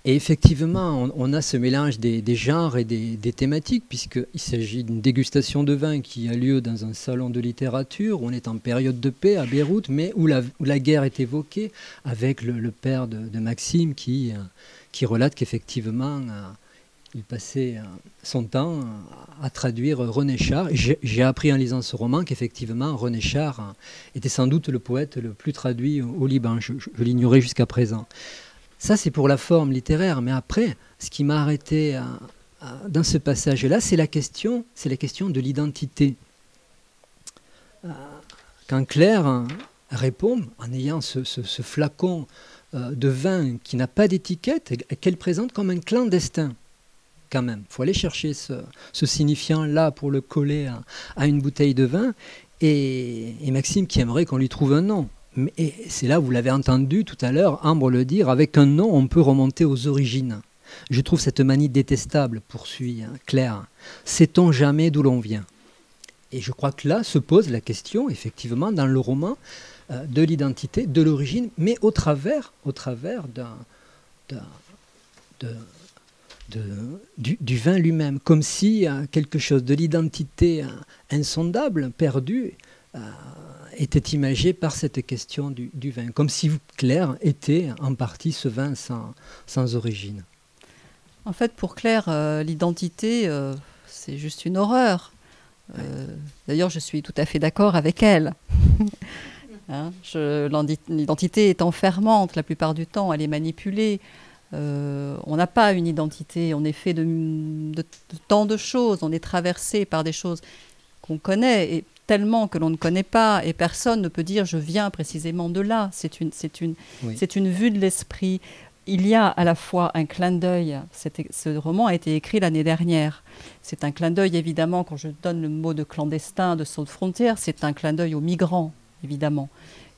Et effectivement, on a ce mélange des genres et des thématiques, puisqu'il s'agit d'une dégustation de vin qui a lieu dans un salon de littérature, où on est en période de paix à Beyrouth, mais où la guerre est évoquée, avec le père de Maxime qui relate qu'effectivement, il passait son temps à traduire René Char. J'ai appris en lisant ce roman qu'effectivement, René Char était sans doute le poète le plus traduit au Liban. Je l'ignorais jusqu'à présent. Ça, c'est pour la forme littéraire. Mais après, ce qui m'a arrêté dans ce passage-là, c'est la question de l'identité. Quand Claire répond, en ayant ce flacon de vin qui n'a pas d'étiquette, et qu'elle présente comme un clandestin, quand même. Il faut aller chercher ce signifiant-là pour le coller à une bouteille de vin. Et Maxime qui aimerait qu'on lui trouve un nom. Et c'est là, vous l'avez entendu tout à l'heure, Ambre le dire, avec un nom, on peut remonter aux origines. Je trouve cette manie détestable, poursuit Claire. Sait-on jamais d'où l'on vient? Et je crois que là se pose la question, effectivement, dans le roman, de l'identité, de l'origine, mais au travers du vin lui-même, comme si quelque chose de l'identité insondable, perdue, était imagé par cette question du vin, comme si Claire était en partie ce vin sans origine. En fait, pour Claire, l'identité, c'est juste une horreur. D'ailleurs, je suis tout à fait d'accord avec elle. Hein, l'identité est enfermante la plupart du temps, elle est manipulée. On n'a pas une identité, on est fait de tant de choses, on est traversé par des choses qu'on connaît et tellement que l'on ne connaît pas, et personne ne peut dire je viens précisément de là. C'est une vue de l'esprit. Il y a à la fois un clin d'œil, ce roman a été écrit l'année dernière, c'est un clin d'œil évidemment, quand je donne le mot de clandestin, de saut de frontière, c'est un clin d'œil aux migrants, évidemment.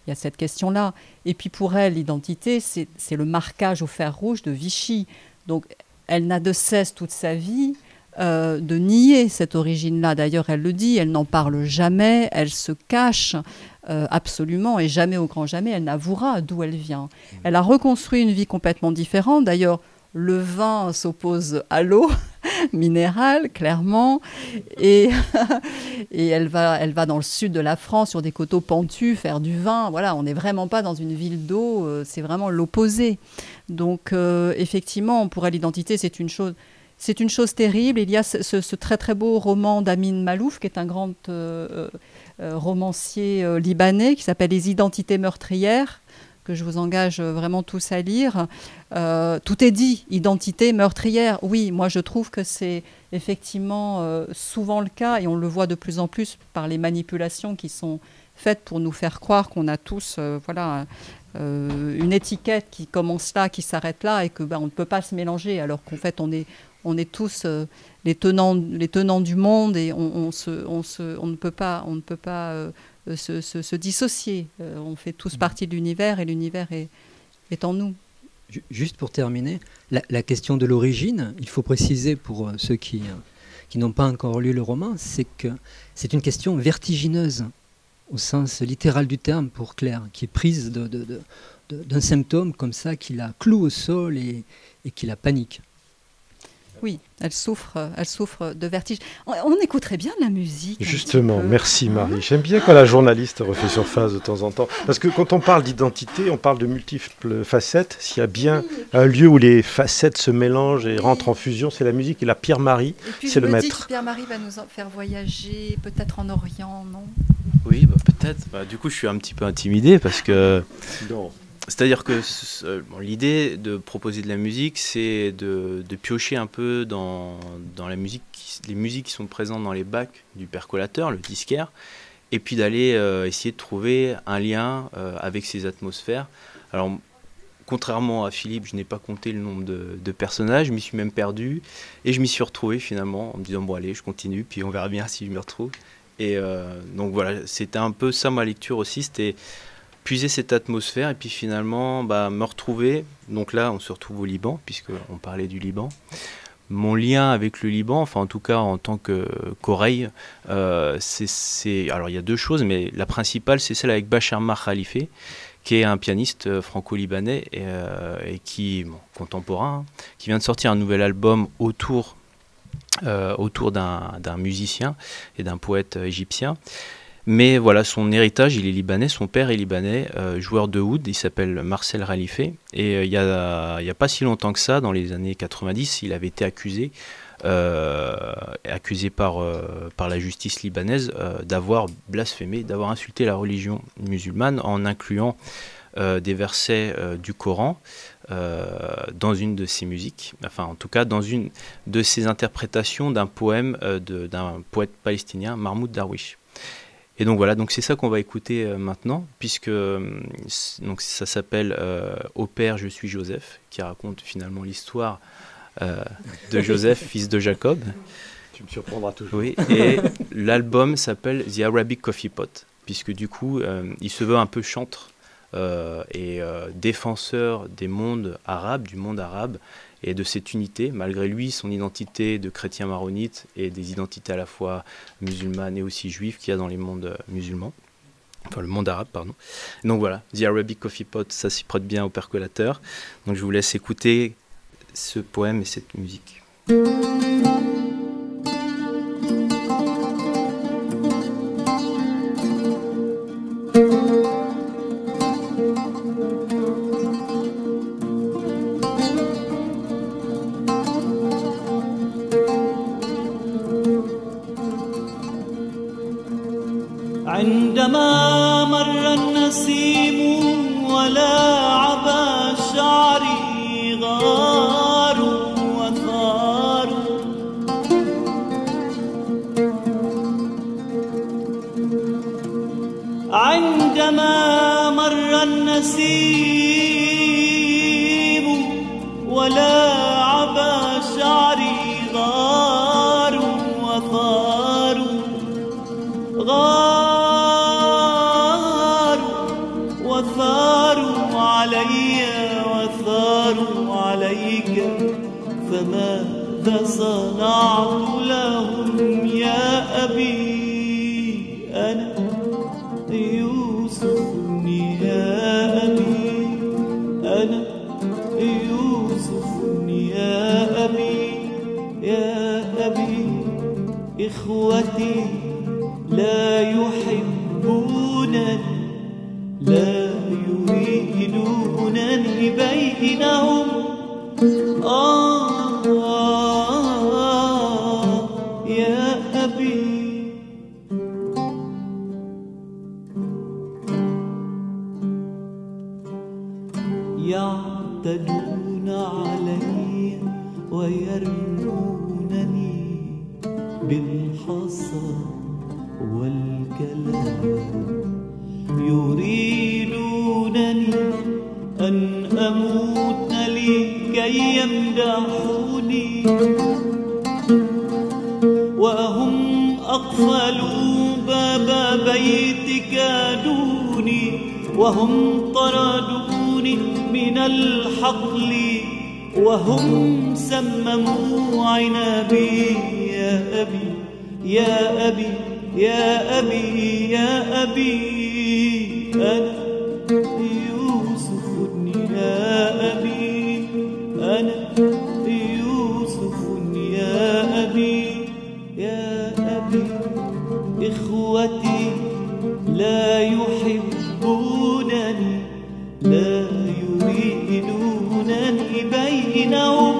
Il y a cette question-là. Et puis pour elle, l'identité, c'est le marquage au fer rouge de Vichy. Donc elle n'a de cesse toute sa vie de nier cette origine-là. D'ailleurs, elle le dit, elle n'en parle jamais, elle se cache absolument, et jamais au grand jamais, elle n'avouera d'où elle vient. Elle a reconstruit une vie complètement différente. D'ailleurs, le vin s'oppose à l'eau minérale, clairement, et elle va dans le sud de la France, sur des coteaux pentus, faire du vin. Voilà, on n'est vraiment pas dans une ville d'eau, c'est vraiment l'opposé. Donc, effectivement, pour elle, l'identité, c'est une chose terrible. Il y a ce très très beau roman d'Amin Malouf, qui est un grand romancier libanais, qui s'appelle « Les identités meurtrières », que je vous engage vraiment tous à lire. Tout est dit, identité meurtrière. Oui, moi je trouve que c'est effectivement souvent le cas, et on le voit de plus en plus par les manipulations qui sont faites pour nous faire croire qu'on a tous une étiquette qui commence là, qui s'arrête là, et que on ne peut pas se mélanger, alors qu'en fait on est tous les tenants du monde, et on ne peut pas se dissocier. On fait tous partie de l'univers, et l'univers est en nous. Juste pour terminer, la question de l'origine, il faut préciser pour ceux qui n'ont pas encore lu le roman, c'est que c'est une question vertigineuse au sens littéral du terme pour Claire, qui est prise d'un symptôme comme ça qui la cloue au sol et qui la panique. Oui, elle souffre de vertige. On écouterait bien de la musique. Justement, merci Marie. J'aime bien quand la journaliste refait surface de temps en temps. Parce que quand on parle d'identité, on parle de multiples facettes. S'il y a bien un lieu où les facettes se mélangent et rentrent en fusion, c'est la musique. Et la Pierre-Marie, c'est le maître. Pierre-Marie va nous faire voyager, peut-être en Orient, non? Oui, peut-être. Du coup, je suis un petit peu intimidé parce que... Non. C'est-à-dire que l'idée de proposer de la musique, c'est de piocher un peu dans la musique, les musiques qui sont présentes dans les bacs du percolateur, le disquaire, et puis d'aller essayer de trouver un lien avec ces atmosphères. Alors, contrairement à Philippe, je n'ai pas compté le nombre de personnages, je m'y suis même perdu, et je m'y suis retrouvé finalement en me disant, bon allez, je continue, puis on verra bien si je me retrouve. Et donc voilà, c'était un peu ça ma lecture aussi, c'était... puiser cette atmosphère et puis finalement me retrouver. Donc là, on se retrouve au Liban, puisqu'on parlait du Liban. Mon lien avec le Liban, enfin en tout cas en tant qu'oreille, alors il y a deux choses, mais la principale, c'est celle avec Bachar Mar Khalife, qui est un pianiste franco-libanais et qui, contemporain, qui vient de sortir un nouvel album autour d'un musicien et d'un poète égyptien. Mais voilà, son héritage, il est libanais, son père est libanais, joueur de oud, il s'appelle Marcel Khalife. Et il y a pas si longtemps que ça, dans les années 90, il avait été accusé par la justice libanaise d'avoir blasphémé, d'avoir insulté la religion musulmane en incluant des versets du Coran dans une de ses musiques, enfin en tout cas dans une de ses interprétations d'un poème d'un poète palestinien, Mahmoud Darwish. Et donc voilà, donc c'est ça qu'on va écouter maintenant, puisque donc ça s'appelle Au Père, je suis Joseph, qui raconte finalement l'histoire de Joseph, fils de Jacob. Tu me surprendras toujours. Oui, et l'album s'appelle The Arabic Coffee Pot, puisque du coup, il se veut un peu chantre et défenseur des mondes arabes, du monde arabe, et de cette unité, malgré lui, son identité de chrétien maronite et des identités à la fois musulmanes et aussi juives qu'il y a dans les mondes musulmans, enfin le monde arabe, pardon. Donc voilà, The Arabic Coffee Pot, ça s'y prête bien au percolateur. Donc je vous laisse écouter ce poème et cette musique. عندما مر النسيم ولاعب شعري غار وثار عندما مر النسيم ولاعب شعري غار وثار وثاروا علي وثاروا عليك فما وأنت صنعت لهم يا أبي. أنا يوسف يا أبي، أنا يوسف يا أبي يا أبي. إخوتي لا يحبونني، لا يريدونني بينهم. يا أبي. يعتدون علي ويرمونني بالحصى والكلام، يريدونني أن أموت لكي يمدحوني، وهم أقفلوا باب بيتك دوني، وهم طردوني من الحقل، وهم سمموا عنبي. يا أبي يا أبي يا أبي يا أبي. أنا يوسف يا أبي، أنا يوسف يا أبي يا أبي. إخوتي لا يحبونني، لا يريدونني بينهم.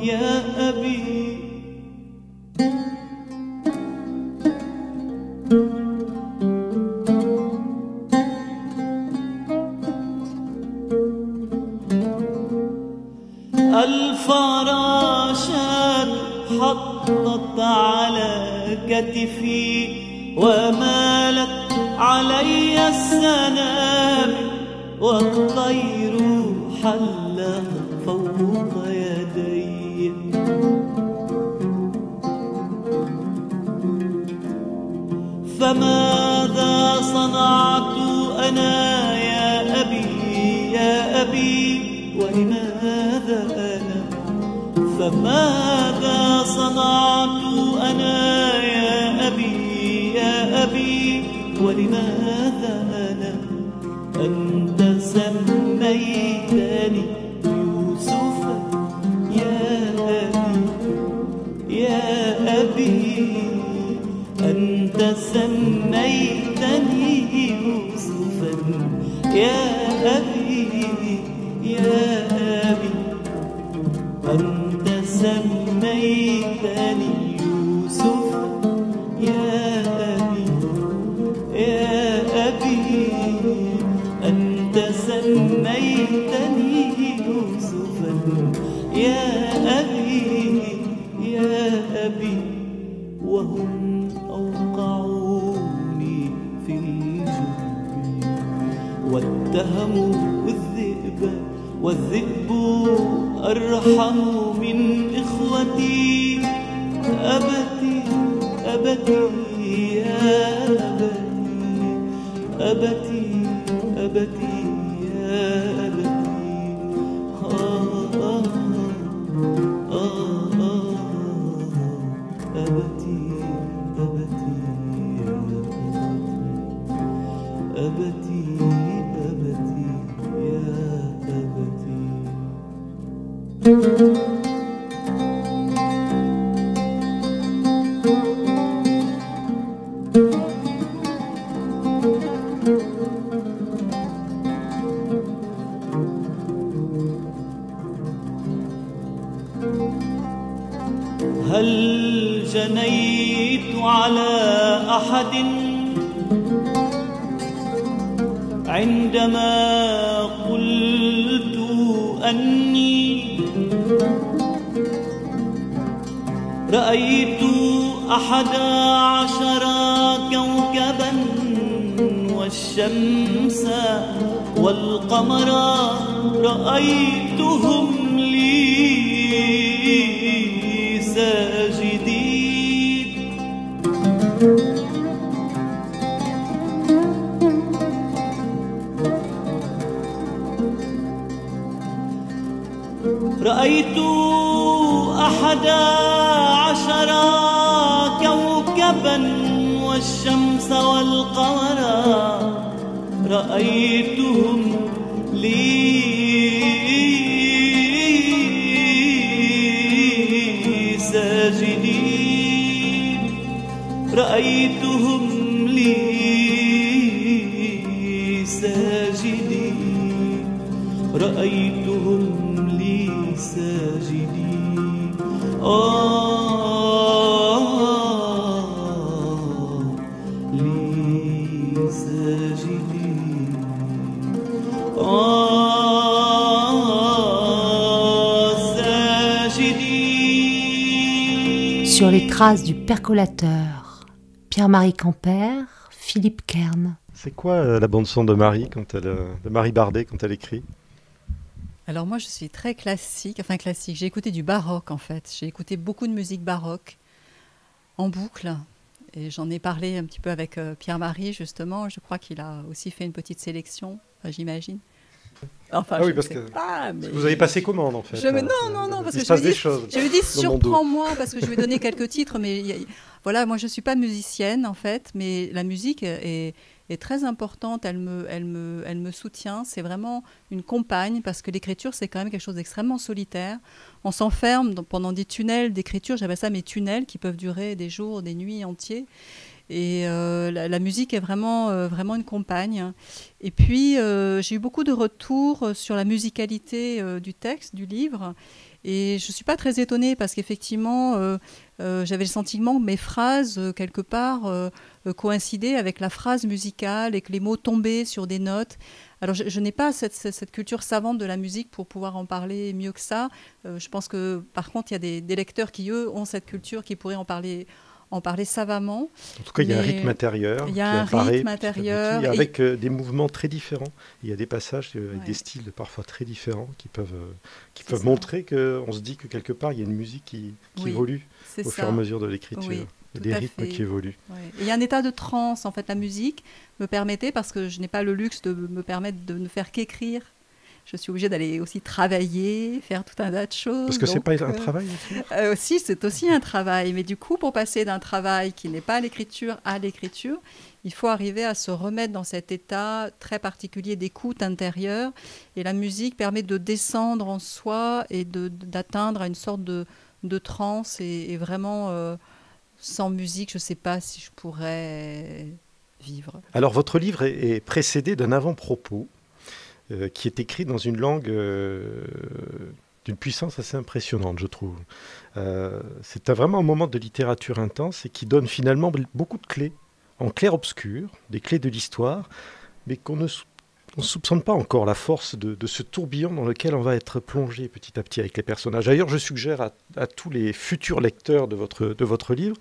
يا أبي. الفراشات حطت على كتفي، ومالت علي السنام، والطير حل فوق يدي. فماذا صنعت أنا يا أبي يا أبي، ولماذا أنا؟ فماذا صنعت أنا يا أبي يا أبي، ولماذا أنا؟ أنت سميتني يوسف يا أبي يا أبي. أنت سميتني يوسفا يا أبي يا أبي. أنت سميتني يوسف يا أبي يا أبي. أنت سميتني يوسفا يا أبي يا أبي. وهم أوقعوني في الجب واتهموا الذئب، والذئب أرحم من إخوتي. أبتي أبتي يا أبتي، أبتي أبتي يا أبتي. أبتي أبتي أبتي يا أبتي. هل جنيت على أحد عندما قلت أني رأيت 11 كوكبا والشمس والقمر رأيتهم لي ساجدين. الشمس والقمر رأيتهم لي ساجدين رأيتهم لي ساجدين رأيتهم لي ساجدين لي ساجدين ساجدين. Sur les traces du percolateur, Pierre-Marie Campert, Philippe Kern. C'est quoi la bande-son de Marie, de Marie Bardet quand elle écrit? Alors moi, je suis très classique, enfin classique. J'ai écouté du baroque en fait. J'ai écouté beaucoup de musique baroque en boucle. Et j'en ai parlé un petit peu avec Pierre-Marie justement. Je crois qu'il a aussi fait une petite sélection, j'imagine. Enfin, ah oui, parce que vous avez passé commande en fait. Non, parce que je me dis surprends-moi parce que je vais donner quelques titres, mais voilà, moi je suis pas musicienne en fait, mais la musique est très importante. Elle me soutient. C'est vraiment une compagne parce que l'écriture c'est quand même quelque chose d'extrêmement solitaire. On s'enferme pendant des tunnels d'écriture. J'appelle ça mes tunnels qui peuvent durer des jours, des nuits entiers. Et la musique est vraiment une compagne. Et puis, j'ai eu beaucoup de retours sur la musicalité du texte, du livre. Et je ne suis pas très étonnée parce qu'effectivement, j'avais le sentiment que mes phrases, quelque part, coïncidaient avec la phrase musicale et que les mots tombaient sur des notes. Alors, je n'ai pas cette culture savante de la musique pour pouvoir en parler mieux que ça. Je pense que, par contre, il y a des lecteurs qui, eux, ont cette culture, qui pourraient en parler savamment. En tout cas, il y a un rythme intérieur. Il y a un rythme intérieur. Avec des mouvements très différents. Il y a des passages avec des styles parfois très différents qui peuvent montrer qu'on se dit que quelque part, il y a une musique qui évolue au fur et à mesure de l'écriture. Oui, il y a des rythmes qui évoluent. Oui. Il y a un état de transe. En fait, la musique me permettait, parce que je n'ai pas le luxe de me permettre de ne faire qu'écrire, je suis obligée d'aller aussi travailler, faire tout un tas de choses. Parce que ce n'est pas un travail aussi, c'est aussi un travail. Mais du coup, pour passer d'un travail qui n'est pas l'écriture à l'écriture, il faut arriver à se remettre dans cet état très particulier d'écoute intérieure. Et la musique permet de descendre en soi et d'atteindre une sorte de transe. Et vraiment, sans musique, je ne sais pas si je pourrais vivre. Alors, votre livre est précédé d'un avant-propos qui est écrit dans une langue d'une puissance assez impressionnante, je trouve. C'est vraiment un moment de littérature intense et qui donne finalement beaucoup de clés, en clair-obscur, des clés de l'histoire, mais qu'on ne soupçonne pas encore la force de ce tourbillon dans lequel on va être plongé petit à petit avec les personnages. D'ailleurs, je suggère à tous les futurs lecteurs de votre livre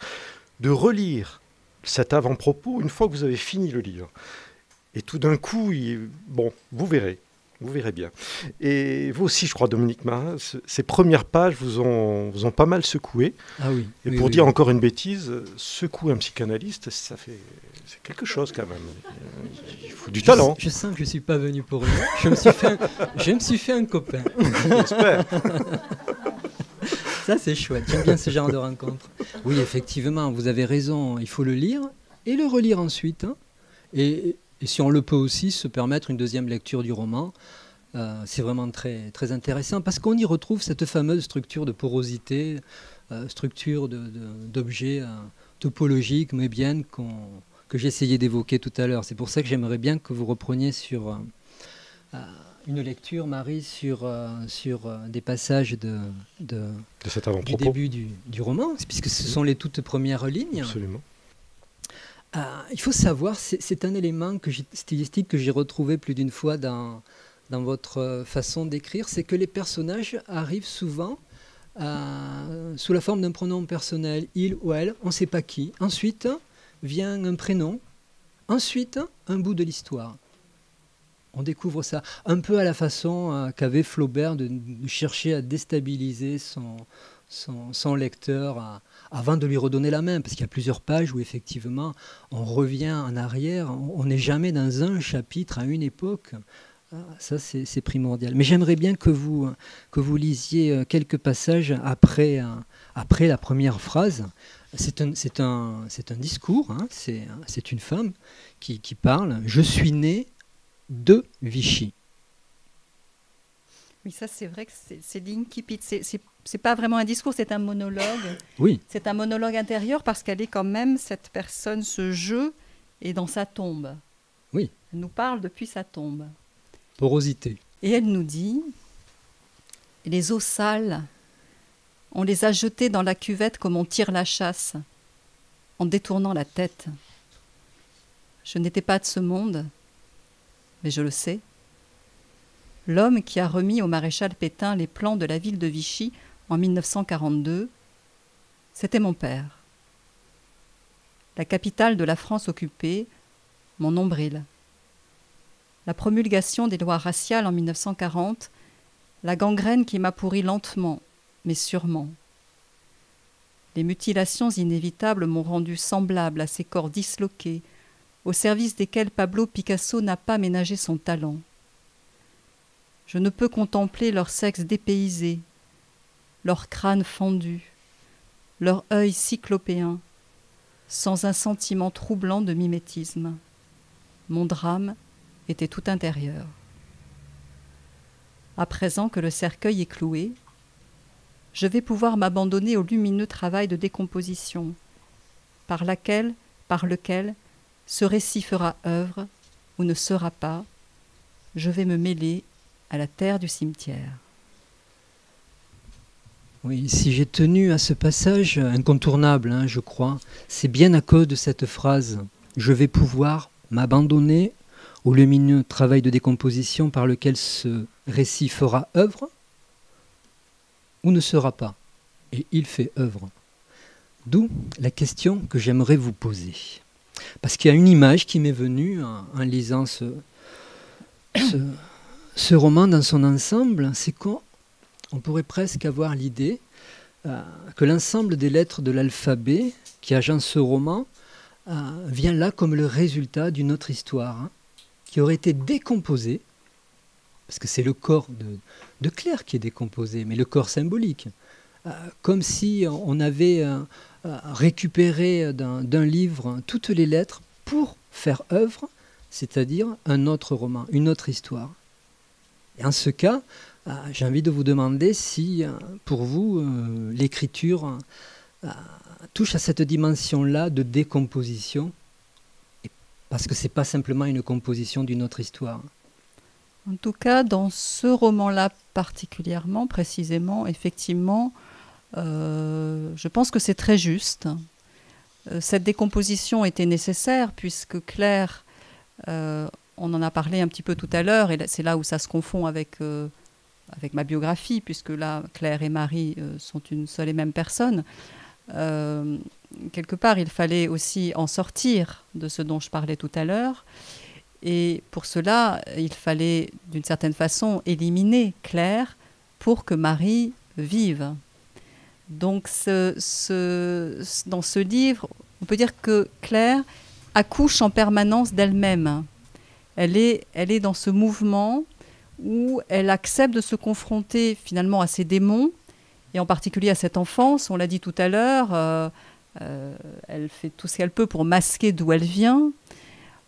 de relire cet avant-propos une fois que vous avez fini le livre. Et tout d'un coup, vous verrez bien. Et vous aussi, je crois, Dominique Marin, ces premières pages vous ont pas mal secoué. Ah oui. Et pour dire encore une bêtise, secouer un psychanalyste, c'est quelque chose quand même. Il faut du talent. Je sens que je ne suis pas venu pour rien. Je me suis fait un copain. J'espère. Ça, c'est chouette. J'aime bien ce genre de rencontre. Oui, effectivement, vous avez raison. Il faut le lire et le relire ensuite. Hein. Et si on le peut aussi, se permettre une deuxième lecture du roman. C'est vraiment très, très intéressant parce qu'on y retrouve cette fameuse structure de porosité, structure d'objets topologiques, mébiennes que j'essayais d'évoquer tout à l'heure. C'est pour ça que j'aimerais bien que vous repreniez sur une lecture, Marie, sur des passages du début du roman, puisque ce sont les toutes premières lignes. Absolument. Il faut savoir, c'est un élément stylistique que j'ai retrouvé plus d'une fois dans votre façon d'écrire, c'est que les personnages arrivent souvent sous la forme d'un pronom personnel, il ou elle, on ne sait pas qui. Ensuite vient un prénom, ensuite un bout de l'histoire. On découvre ça un peu à la façon qu'avait Flaubert de chercher à déstabiliser son lecteur avant de lui redonner la main, parce qu'il y a plusieurs pages où effectivement on revient en arrière, on n'est jamais dans un chapitre à une époque. Ça c'est primordial. Mais j'aimerais bien que vous lisiez quelques passages après la première phrase, C'est un discours, hein, c'est une femme qui parle. Je suis née de Vichy. Oui, ça c'est vrai que c'est l'incipit. C'est pas vraiment un discours, c'est un monologue. Oui. C'est un monologue intérieur parce qu'elle est quand même, cette personne, ce jeu est dans sa tombe. Oui. Elle nous parle depuis sa tombe. Porosité. Et elle nous dit, les eaux sales, on les a jetées dans la cuvette comme on tire la chasse, en détournant la tête. Je n'étais pas de ce monde, mais je le sais. L'homme qui a remis au maréchal Pétain les plans de la ville de Vichy en 1942, c'était mon père. La capitale de la France occupée, mon nombril. La promulgation des lois raciales en 1940, la gangrène qui m'a pourri lentement, mais sûrement. Les mutilations inévitables m'ont rendu semblable à ces corps disloqués, au service desquels Pablo Picasso n'a pas ménagé son talent. Je ne peux contempler leur sexe dépaysé, leur crâne fendu, leur œil cyclopéen, sans un sentiment troublant de mimétisme. Mon drame était tout intérieur. À présent que le cercueil est cloué, je vais pouvoir m'abandonner au lumineux travail de décomposition, par lequel ce récit fera œuvre ou ne sera pas. Je vais me mêler à la terre du cimetière. Oui, si j'ai tenu à ce passage incontournable, hein, je crois, c'est bien à cause de cette phrase « Je vais pouvoir m'abandonner au lumineux travail de décomposition par lequel ce récit fera œuvre ou ne sera pas. » Et il fait œuvre. D'où la question que j'aimerais vous poser. Parce qu'il y a une image qui m'est venue en lisant ce roman dans son ensemble, c'est qu'on pourrait presque avoir l'idée que l'ensemble des lettres de l'alphabet qui agencent ce roman vient là comme le résultat d'une autre histoire, hein, qui aurait été décomposée, parce que c'est le corps de Claire qui est décomposé, mais le corps symbolique, comme si on avait récupéré d'un livre toutes les lettres pour faire œuvre, c'est-à-dire un autre roman, une autre histoire. Et en ce cas, j'ai envie de vous demander si, pour vous, l'écriture touche à cette dimension-là de décomposition, parce que ce n'est pas simplement une composition d'une autre histoire. En tout cas, dans ce roman-là particulièrement, précisément, effectivement, je pense que c'est très juste. Cette décomposition était nécessaire puisque Claire, on en a parlé un petit peu tout à l'heure, et c'est là où ça se confond avec ma biographie, puisque là, Claire et Marie sont une seule et même personne. Quelque part, il fallait aussi en sortir de ce dont je parlais tout à l'heure. Et pour cela, il fallait, d'une certaine façon, éliminer Claire pour que Marie vive. Donc, dans ce livre, on peut dire que Claire accouche en permanence d'elle-même. Elle est dans ce mouvement où elle accepte de se confronter finalement à ses démons, et en particulier à cette enfance. On l'a dit tout à l'heure, elle fait tout ce qu'elle peut pour masquer d'où elle vient.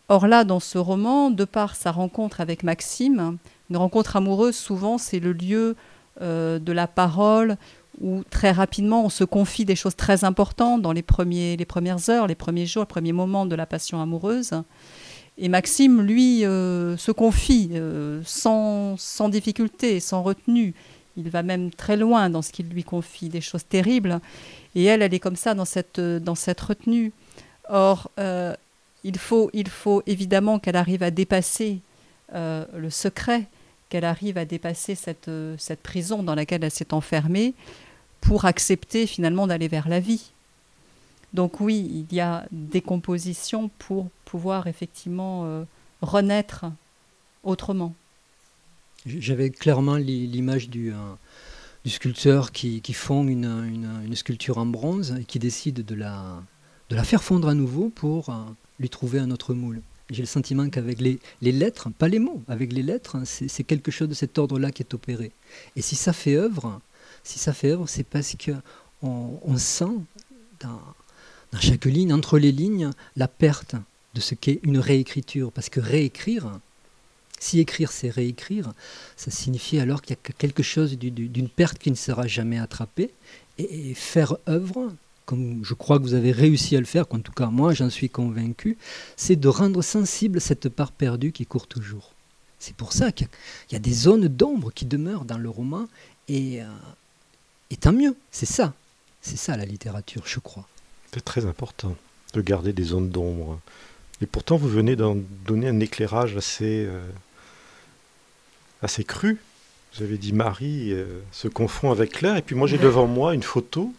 Or là, dans ce roman, de par sa rencontre avec Maxime, une rencontre amoureuse, souvent, c'est le lieu de la parole où très rapidement on se confie des choses très importantes dans les premières heures, les premiers jours, les premiers moments de la passion amoureuse. Et Maxime, lui, se confie sans difficulté, sans retenue. Il va même très loin dans ce qu'il lui confie, des choses terribles. Et elle est comme ça dans cette retenue. Or, il faut évidemment qu'elle arrive à dépasser le secret, qu'elle arrive à dépasser cette prison dans laquelle elle s'est enfermée pour accepter finalement d'aller vers la vie. Donc oui, il y a des compositions pour pouvoir effectivement renaître autrement. J'avais clairement l'image du sculpteur qui fond une sculpture en bronze et qui décide de la faire fondre à nouveau pour lui trouver un autre moule. J'ai le sentiment qu'avec les lettres, pas les mots, avec les lettres, c'est quelque chose de cet ordre-là qui est opéré. Et si ça fait œuvre, c'est parce qu'on sent dans chaque ligne, entre les lignes, la perte de ce qu'est une réécriture. Parce que réécrire, si écrire c'est réécrire, ça signifie alors qu'il y a quelque chose d'une perte qui ne sera jamais attrapée. Et faire œuvre, comme je crois que vous avez réussi à le faire, qu'en tout cas moi j'en suis convaincu, c'est de rendre sensible cette part perdue qui court toujours. C'est pour ça qu'il y a des zones d'ombre qui demeurent dans le roman, et tant mieux, c'est ça la littérature, je crois. C'est très important de garder des zones d'ombre. Et pourtant vous venez d'en donner un éclairage assez cru. Vous avez dit Marie se confond avec Claire, et puis moi j'ai devant moi une photo.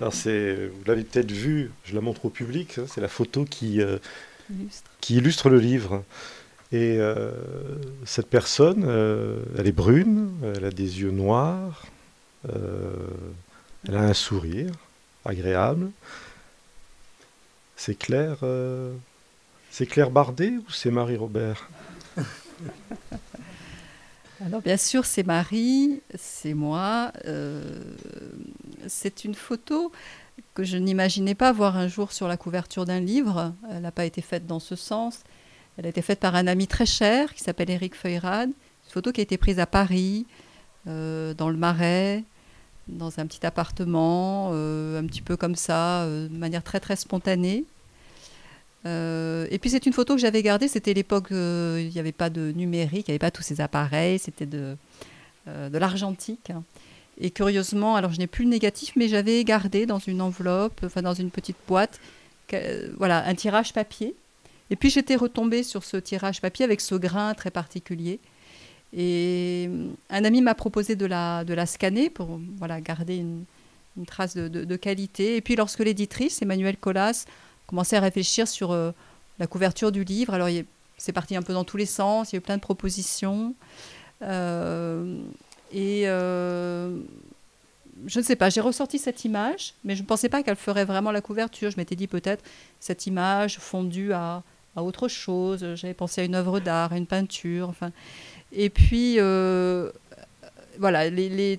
Alors vous l'avez peut-être vue, je la montre au public, hein, c'est la photo qui illustre le livre. Et cette personne, elle est brune, elle a des yeux noirs, elle a un sourire agréable. C'est Claire Bardet ou c'est Marie Robert? Alors bien sûr, c'est Marie, c'est moi. C'est une photo que je n'imaginais pas voir un jour sur la couverture d'un livre. Elle n'a pas été faite dans ce sens. Elle a été faite par un ami très cher qui s'appelle Éric Feuyrade. Une photo qui a été prise à Paris, dans le Marais, dans un petit appartement, un petit peu comme ça, de manière très très spontanée. Et puis c'est une photo que j'avais gardée, c'était l'époque, il n'y avait pas de numérique, il n'y avait pas tous ces appareils, c'était de l'argentique. Et curieusement, alors je n'ai plus le négatif, mais j'avais gardé dans une enveloppe, enfin dans une petite boîte, voilà, un tirage papier. Et puis j'étais retombée sur ce tirage papier avec ce grain très particulier. Et un ami m'a proposé de la scanner pour voilà, garder une trace de qualité. Et puis lorsque l'éditrice, Emmanuelle Colas, commençait à réfléchir sur la couverture du livre, alors c'est parti un peu dans tous les sens, il y a eu plein de propositions. Je ne sais pas, j'ai ressorti cette image, mais je ne pensais pas qu'elle ferait vraiment la couverture. Je m'étais dit peut-être cette image fondue à autre chose. J'avais pensé à une œuvre d'art, à une peinture. Enfin. Et puis, voilà,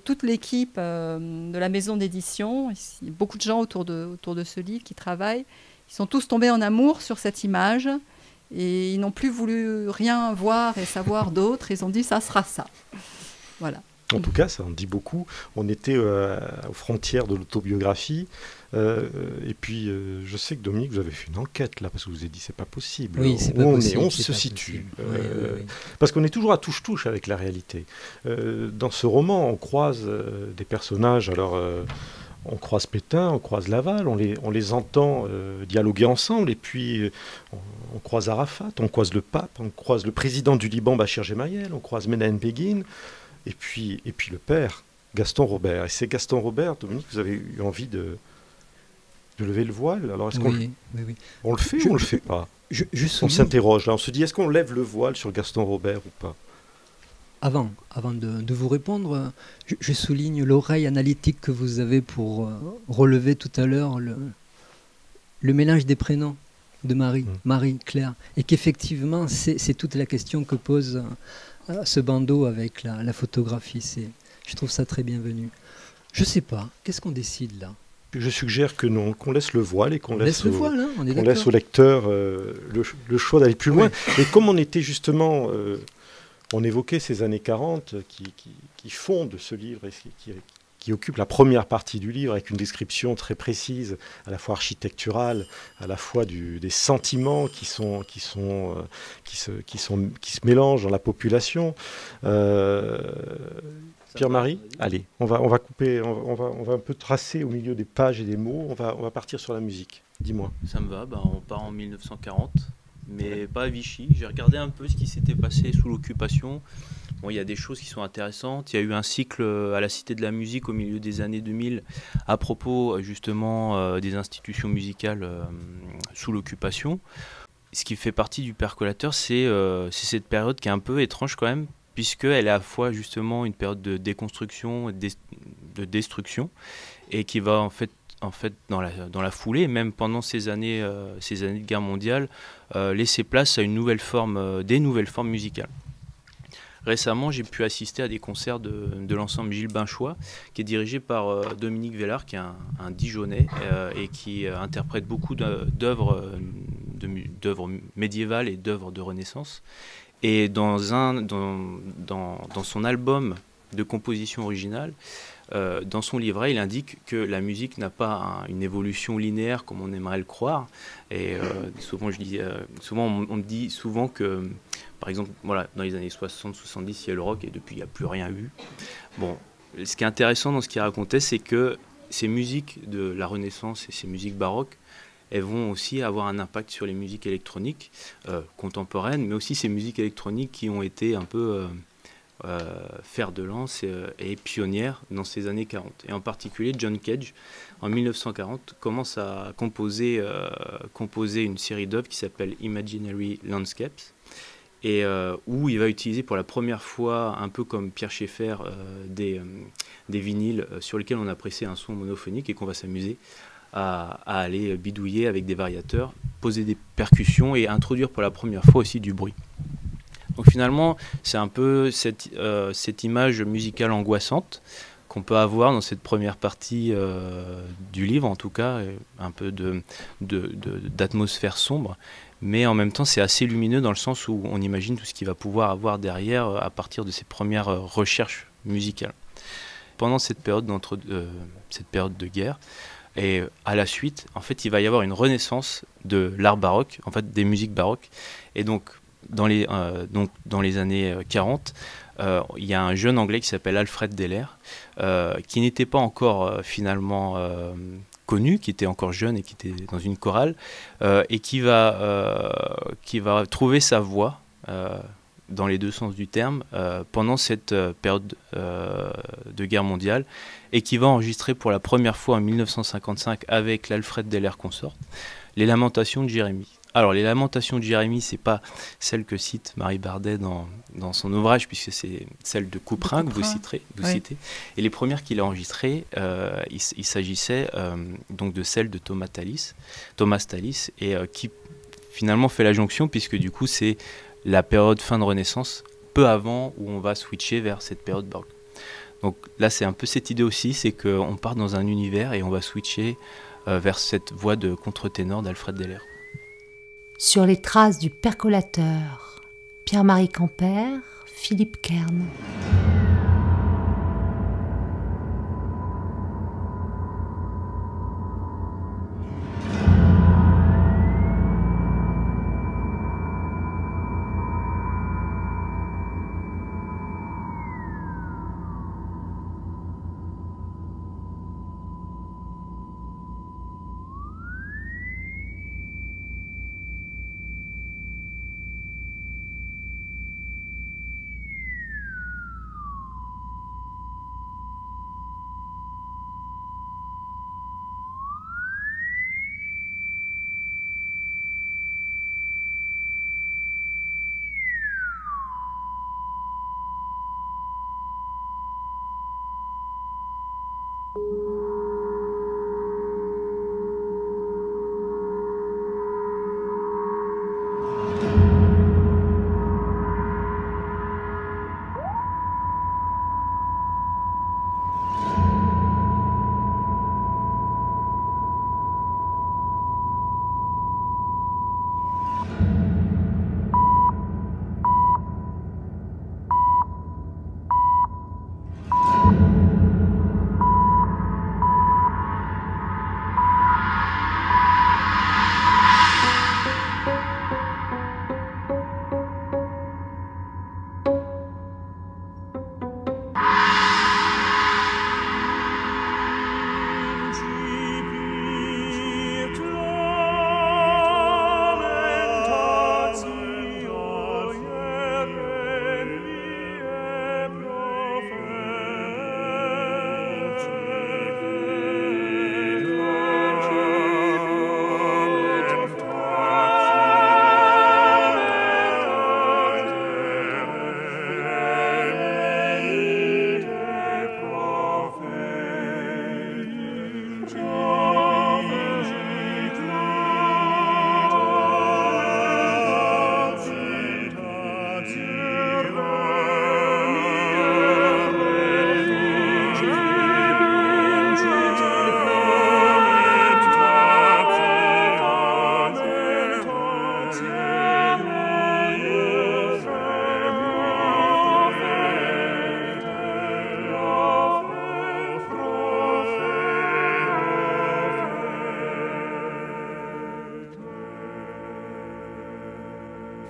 toute l'équipe de la maison d'édition, il y a beaucoup de gens autour de ce livre qui travaillent, ils sont tous tombés en amour sur cette image et ils n'ont plus voulu rien voir et savoir d'autre. Ils ont dit ça sera ça. Voilà. En tout cas, ça en dit beaucoup. On était aux frontières de l'autobiographie. Et puis, je sais que Dominique, vous avez fait une enquête là, parce que vous avez dit c'est pas possible. Oui, c'est pas possible. On se situe. Oui. Parce qu'on est toujours à touche-touche avec la réalité. Dans ce roman, on croise des personnages. Alors, on croise Pétain, on croise Laval, on les entend dialoguer ensemble. Et puis, on croise Arafat, on croise le pape, on croise le président du Liban, Bachir Gemayel, on croise Menahem Begin. Et puis le père, Gaston Robert. Et c'est Gaston Robert, Dominique, vous avez eu envie de lever le voile. Alors est-ce oui. On le fait ou on ne le fait pas? On souligne... s'interroge là, on se dit est-ce qu'on lève le voile sur Gaston Robert ou pas? Avant de vous répondre, je souligne l'oreille analytique que vous avez pour relever tout à l'heure le mélange des prénoms de Marie, Claire, et qu'effectivement c'est toute la question que pose ce bandeau avec la photographie. Je trouve ça très bienvenu. Je sais pas, qu'est-ce qu'on décide là? Je suggère que non, qu'on laisse le voile et qu'on laisse au lecteur le choix d'aller plus loin. Et comme on était justement, on évoquait ces années 40 qui fondent ce livre et qui occupent la première partie du livre avec une description très précise, à la fois architecturale, à la fois des sentiments qui se mélangent dans la population. Pierre-Marie, allez, on va couper, on va un peu tracer au milieu des pages et des mots. On va partir sur la musique. Dis-moi. Ça me va. On part en 1940, mais pas à Vichy. J'ai regardé un peu ce qui s'était passé sous l'occupation. Bon, il y a des choses qui sont intéressantes. Il y a eu un cycle à la Cité de la Musique au milieu des années 2000 à propos justement des institutions musicales sous l'occupation. Ce qui fait partie du percolateur, c'est cette période qui est un peu étrange quand même, puisqu'elle est à la fois justement une période de déconstruction, de destruction, et qui va en fait dans la foulée, même pendant ces années de guerre mondiale, laisser place à des nouvelles formes musicales. récemment, j'ai pu assister à des concerts de l'ensemble Gilles Binchois, qui est dirigé par Dominique Vellard, qui est un Dijonnais et qui interprète beaucoup d'œuvres médiévales et d'œuvres de Renaissance. Et dans son album de composition originale, dans son livret, il indique que la musique n'a pas une évolution linéaire comme on aimerait le croire. Et souvent, on me dit souvent que, par exemple, voilà, dans les années 60-70, il y a le rock et depuis, il n'y a plus rien eu. Bon, ce qui est intéressant dans ce qu'il racontait, c'est que ces musiques de la Renaissance et ces musiques baroques, elles vont aussi avoir un impact sur les musiques électroniques contemporaines, mais aussi ces musiques électroniques qui ont été un peu fer de lance et pionnières dans ces années 40. Et en particulier, John Cage, en 1940, commence à composer une série d'œuvres qui s'appelle Imaginary Landscapes, et où il va utiliser pour la première fois, un peu comme Pierre Schaeffer, des vinyles sur lesquels on apprécie un son monophonique et qu'on va s'amuser à aller bidouiller avec des variateurs, poser des percussions et introduire pour la première fois aussi du bruit. Donc finalement, c'est un peu cette image musicale angoissante qu'on peut avoir dans cette première partie du livre, en tout cas, un peu d'atmosphère sombre, mais en même temps c'est assez lumineux dans le sens où on imagine tout ce qu'il va pouvoir avoir derrière à partir de ses premières recherches musicales. Pendant cette période de guerre, et à la suite, en fait, il va y avoir une renaissance de l'art baroque, en fait, des musiques baroques. Et donc, dans les années 40, il y a un jeune Anglais qui s'appelle Alfred Deller, qui n'était pas encore finalement connu, qui était encore jeune et qui était dans une chorale, et qui va trouver sa voix dans les deux sens du terme, pendant cette période de guerre mondiale, et qui va enregistrer pour la première fois en 1955 avec l'Alfred Deller Consort, les Lamentations de Jérémie. Alors les Lamentations de Jérémie, c'est pas celle que cite Marie Bardet dans son ouvrage, puisque c'est celle de Couperin que vous citez. Et les premières qu'il a enregistrées, il s'agissait donc de celle de Thomas Tallis, et qui finalement fait la jonction, puisque du coup c'est la période fin de Renaissance, peu avant où on va switcher vers cette période baroque. Donc là, c'est un peu cette idée aussi, c'est qu'on part dans un univers et on va switcher vers cette voix de contre-ténor d'Alfred Deller. Sur les traces du percolateur, Pierre-Marie Campert, Philippe Kern.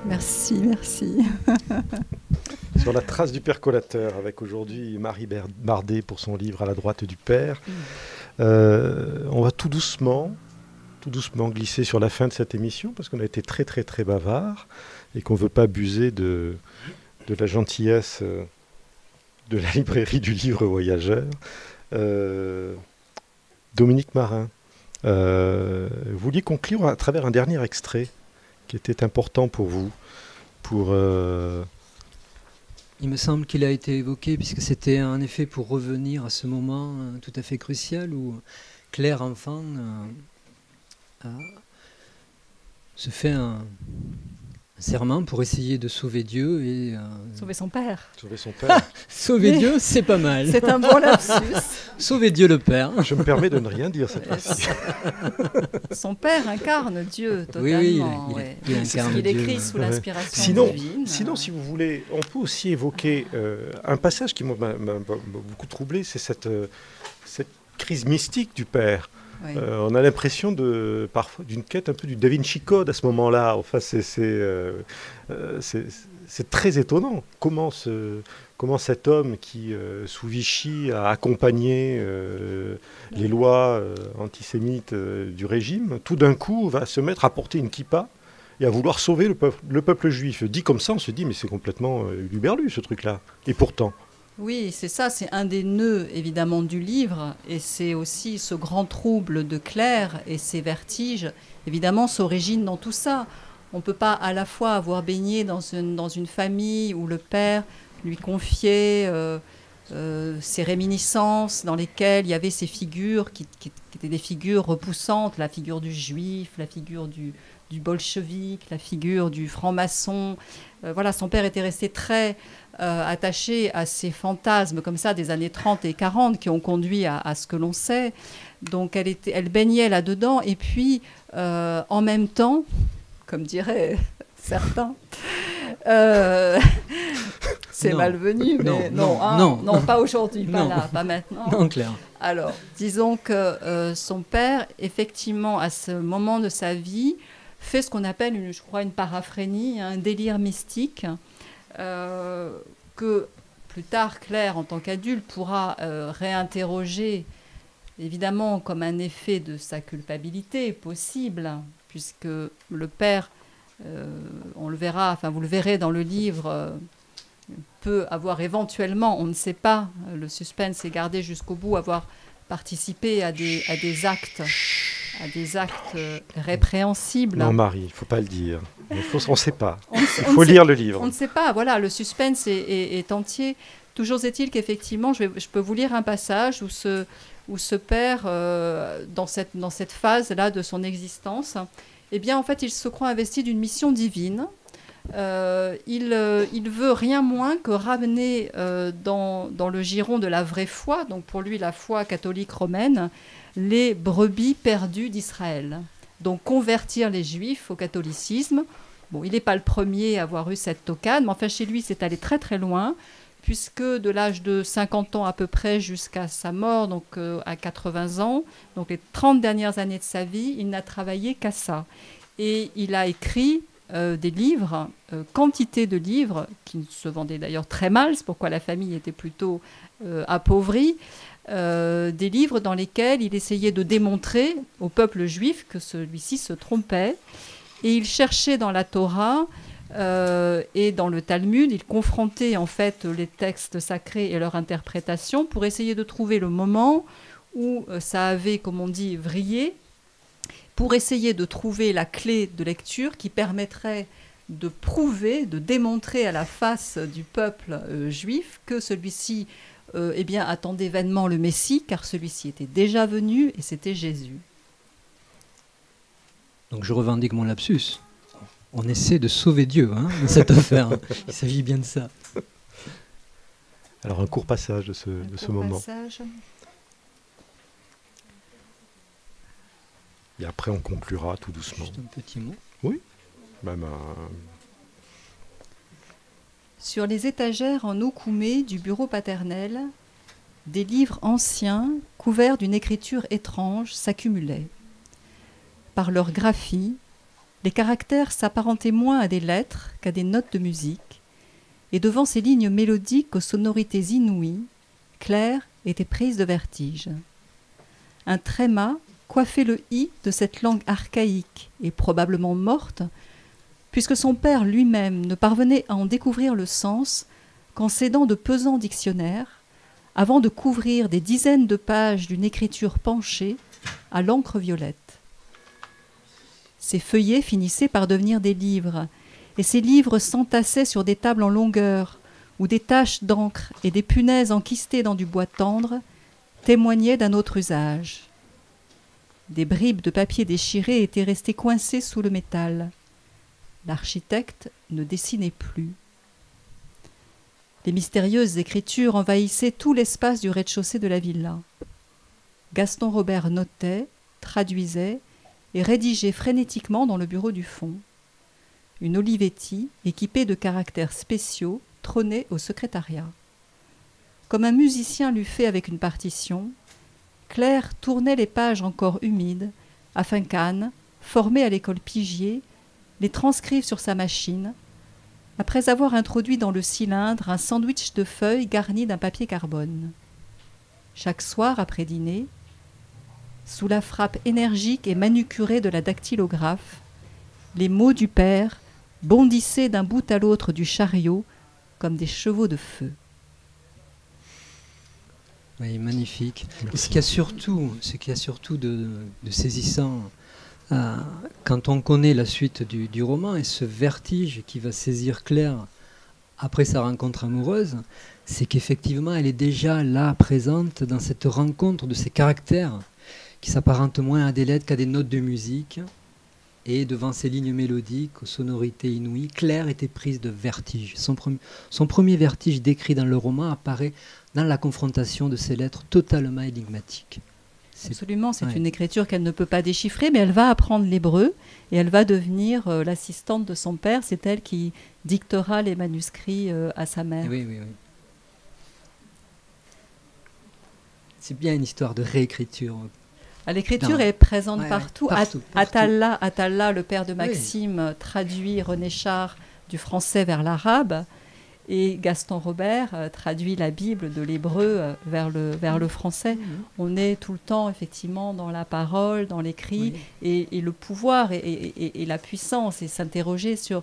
Merci, merci. Sur la trace du percolateur, avec aujourd'hui Marie Bardet pour son livre À la droite du père. On va tout doucement glisser sur la fin de cette émission, parce qu'on a été très très très bavard et qu'on ne veut pas abuser de la gentillesse de la librairie du livre voyageur. Dominique Marin, vous vouliez conclure à travers un dernier extrait qui était important pour vous, Il me semble qu'il a été évoqué, puisque c'était en effet pour revenir à ce moment tout à fait crucial où Claire, enfant, se fait un serment pour essayer de sauver Dieu et Sauver son père. Sauver son père. sauver Dieu, c'est pas mal. C'est un bon lapsus. Sauver Dieu le Père. Je me permets de ne rien dire cette fois-ci. Son père incarne Dieu totalement. Il incarne Il Dieu. écrit sous l'inspiration divine. Sinon, si vous voulez, on peut aussi évoquer un passage qui m'a beaucoup troublé, c'est cette crise mystique du père. Oui. On a l'impression parfois d'une quête un peu du Da Vinci Code à ce moment-là. Enfin, c'est très étonnant. Comment cet homme qui, sous Vichy, a accompagné les lois antisémites du régime, tout d'un coup va se mettre à porter une kippa et à vouloir sauver le peuple juif. Dit comme ça, on se dit, mais c'est complètement luberlu ce truc-là. Et pourtant... Oui, c'est ça, c'est un des nœuds évidemment du livre, et c'est aussi ce grand trouble de Claire et ses vertiges, évidemment, s'originent dans tout ça. On ne peut pas à la fois avoir baigné dans une famille où le père lui confiait ses réminiscences dans lesquelles il y avait ces figures qui étaient des figures repoussantes, la figure du juif, la figure du bolchevique, la figure du franc-maçon. Voilà, son père était resté très attaché à ces fantasmes comme ça des années 30 et 40 qui ont conduit à ce que l'on sait. Donc elle baignait là-dedans, et puis en même temps, comme diraient certains, c'est malvenu, mais non, pas aujourd'hui, pas là, pas maintenant. Non, Claire. Alors, disons que son père, effectivement, à ce moment de sa vie, fait ce qu'on appelle, je crois, une paraphrénie, un délire mystique, que plus tard, Claire, en tant qu'adulte, pourra réinterroger, évidemment, comme un effet de sa culpabilité possible, puisque le père, on le verra, enfin vous le verrez dans le livre, peut avoir éventuellement, on ne sait pas, le suspense est gardé jusqu'au bout, avoir participé à des actes répréhensibles. Non, Marie, il ne faut pas le dire. On ne sait pas. Il faut lire le livre. On ne sait pas. Voilà, le suspense est entier. Toujours est-il qu'effectivement, je peux vous lire un passage où ce père, dans cette phase-là de son existence, eh bien, en fait, il se croit investi d'une mission divine. Il veut rien moins que ramener dans le giron de la vraie foi, donc pour lui la foi catholique romaine, les brebis perdues d'Israël. Donc convertir les Juifs au catholicisme. Bon, il n'est pas le premier à avoir eu cette tocade, mais enfin chez lui c'est allé très très loin, puisque de l'âge de 50 ans à peu près jusqu'à sa mort, donc à 80 ans, donc les 30 dernières années de sa vie, il n'a travaillé qu'à ça. Et il a écrit des livres, quantité de livres, qui se vendaient d'ailleurs très mal, c'est pourquoi la famille était plutôt appauvrie, des livres dans lesquels il essayait de démontrer au peuple juif que celui-ci se trompait. Et il cherchait dans la Torah et dans le Talmud, il confrontait en fait les textes sacrés et leur interprétation pour essayer de trouver le moment où ça avait, comme on dit, vrillé, pour essayer de trouver la clé de lecture qui permettrait de prouver, de démontrer à la face du peuple juif que celui-ci eh bien, attendait vainement le Messie, car celui-ci était déjà venu et c'était Jésus. Donc je revendique mon lapsus. On essaie de sauver Dieu dans cette affaire. Il s'agit bien de ça. Alors un court passage de ce moment. Passage. Et après on conclura tout doucement. Juste un petit mot. Oui. Même Sur les étagères en okoumé du bureau paternel, des livres anciens, couverts d'une écriture étrange, s'accumulaient. Par leur graphie, Les caractères s'apparentaient moins à des lettres qu'à des notes de musique, et devant ces lignes mélodiques aux sonorités inouïes, Claire était prise de vertige. Un tréma coiffait le « i » de cette langue archaïque et probablement morte, puisque son père lui-même ne parvenait à en découvrir le sens qu'en s'aidant de pesants dictionnaires, avant de couvrir des dizaines de pages d'une écriture penchée à l'encre violette. Ces feuillets finissaient par devenir des livres, et ces livres s'entassaient sur des tables en longueur, où des taches d'encre et des punaises enquistées dans du bois tendre témoignaient d'un autre usage. Des bribes de papier déchirées étaient restées coincées sous le métal. L'architecte ne dessinait plus. Les mystérieuses écritures envahissaient tout l'espace du rez-de-chaussée de la villa. Gaston Robert notait, traduisait et rédigeait frénétiquement dans le bureau du fond. Une Olivetti, équipée de caractères spéciaux, trônait au secrétariat. Comme un musicien l'eût fait avec une partition, Claire tournait les pages encore humides, afin qu'Anne, formée à l'école Pigier, les transcrive sur sa machine, après avoir introduit dans le cylindre un sandwich de feuilles garni d'un papier carbone. Chaque soir, après dîner, sous la frappe énergique et manucurée de la dactylographe, les mots du père bondissaient d'un bout à l'autre du chariot comme des chevaux de feu. Oui, magnifique. Et ce qu'il y a surtout de saisissant, quand on connaît la suite du roman et ce vertige qui va saisir Claire après sa rencontre amoureuse, c'est qu'effectivement elle est déjà là, présente dans cette rencontre de ces caractères qui s'apparentent moins à des lettres qu'à des notes de musique. Et devant ces lignes mélodiques, aux sonorités inouïes, Claire était prise de vertige. Son premier vertige décrit dans le roman apparaît dans la confrontation de ces lettres totalement énigmatiques. Absolument, c'est une écriture qu'elle ne peut pas déchiffrer, mais elle va apprendre l'hébreu et elle va devenir l'assistante de son père. C'est elle qui dictera les manuscrits à sa mère. Oui. C'est bien une histoire de réécriture. L'écriture est présente partout. Partout. Attallah, le père de Maxime, traduit René Char du français vers l'arabe, et Gaston Robert traduit la Bible de l'hébreu vers le français. On est tout le temps effectivement dans la parole, dans l'écrit, et le pouvoir et la puissance, et s'interroger sur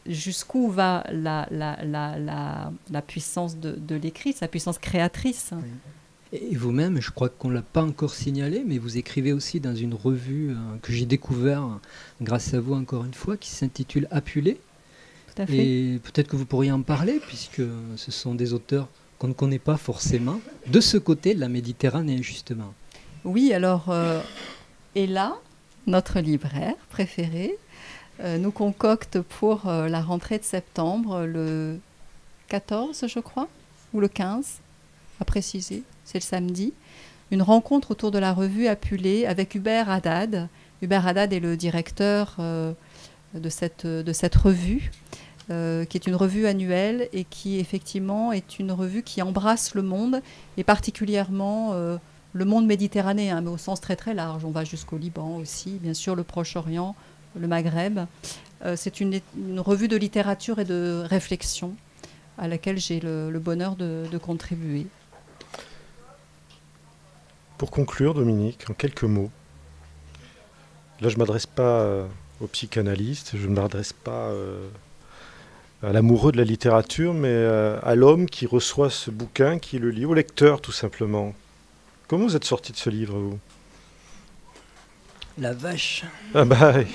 jusqu'où va la puissance de l'écrit, sa puissance créatrice. Oui. Et vous-même, je crois qu'on ne l'a pas encore signalé, mais vous écrivez aussi dans une revue que j'ai découvert grâce à vous encore une fois, qui s'intitule Apulé. Tout à fait. Et peut-être que vous pourriez en parler, puisque ce sont des auteurs qu'on ne connaît pas forcément, de ce côté de la Méditerranée, justement. Oui, alors, Ella, notre libraire préférée, nous concocte pour la rentrée de septembre, le 14, je crois, ou le 15, à préciser. C'est le samedi, une rencontre autour de la revue Apulé avec Hubert Haddad. Hubert Haddad est le directeur de cette revue, qui est une revue annuelle et qui effectivement est une revue qui embrasse le monde, et particulièrement le monde méditerranéen, mais au sens très très large. On va jusqu'au Liban aussi, bien sûr le Proche-Orient, le Maghreb. C'est une revue de littérature et de réflexion à laquelle j'ai le bonheur de contribuer. Pour conclure, Dominique, en quelques mots, là je ne m'adresse pas au psychanalyste, je ne m'adresse pas à l'amoureux de la littérature, mais à l'homme qui reçoit ce bouquin, qui le lit, au lecteur tout simplement. Comment vous êtes sorti de ce livre, vous ? La vache. Ah bah oui.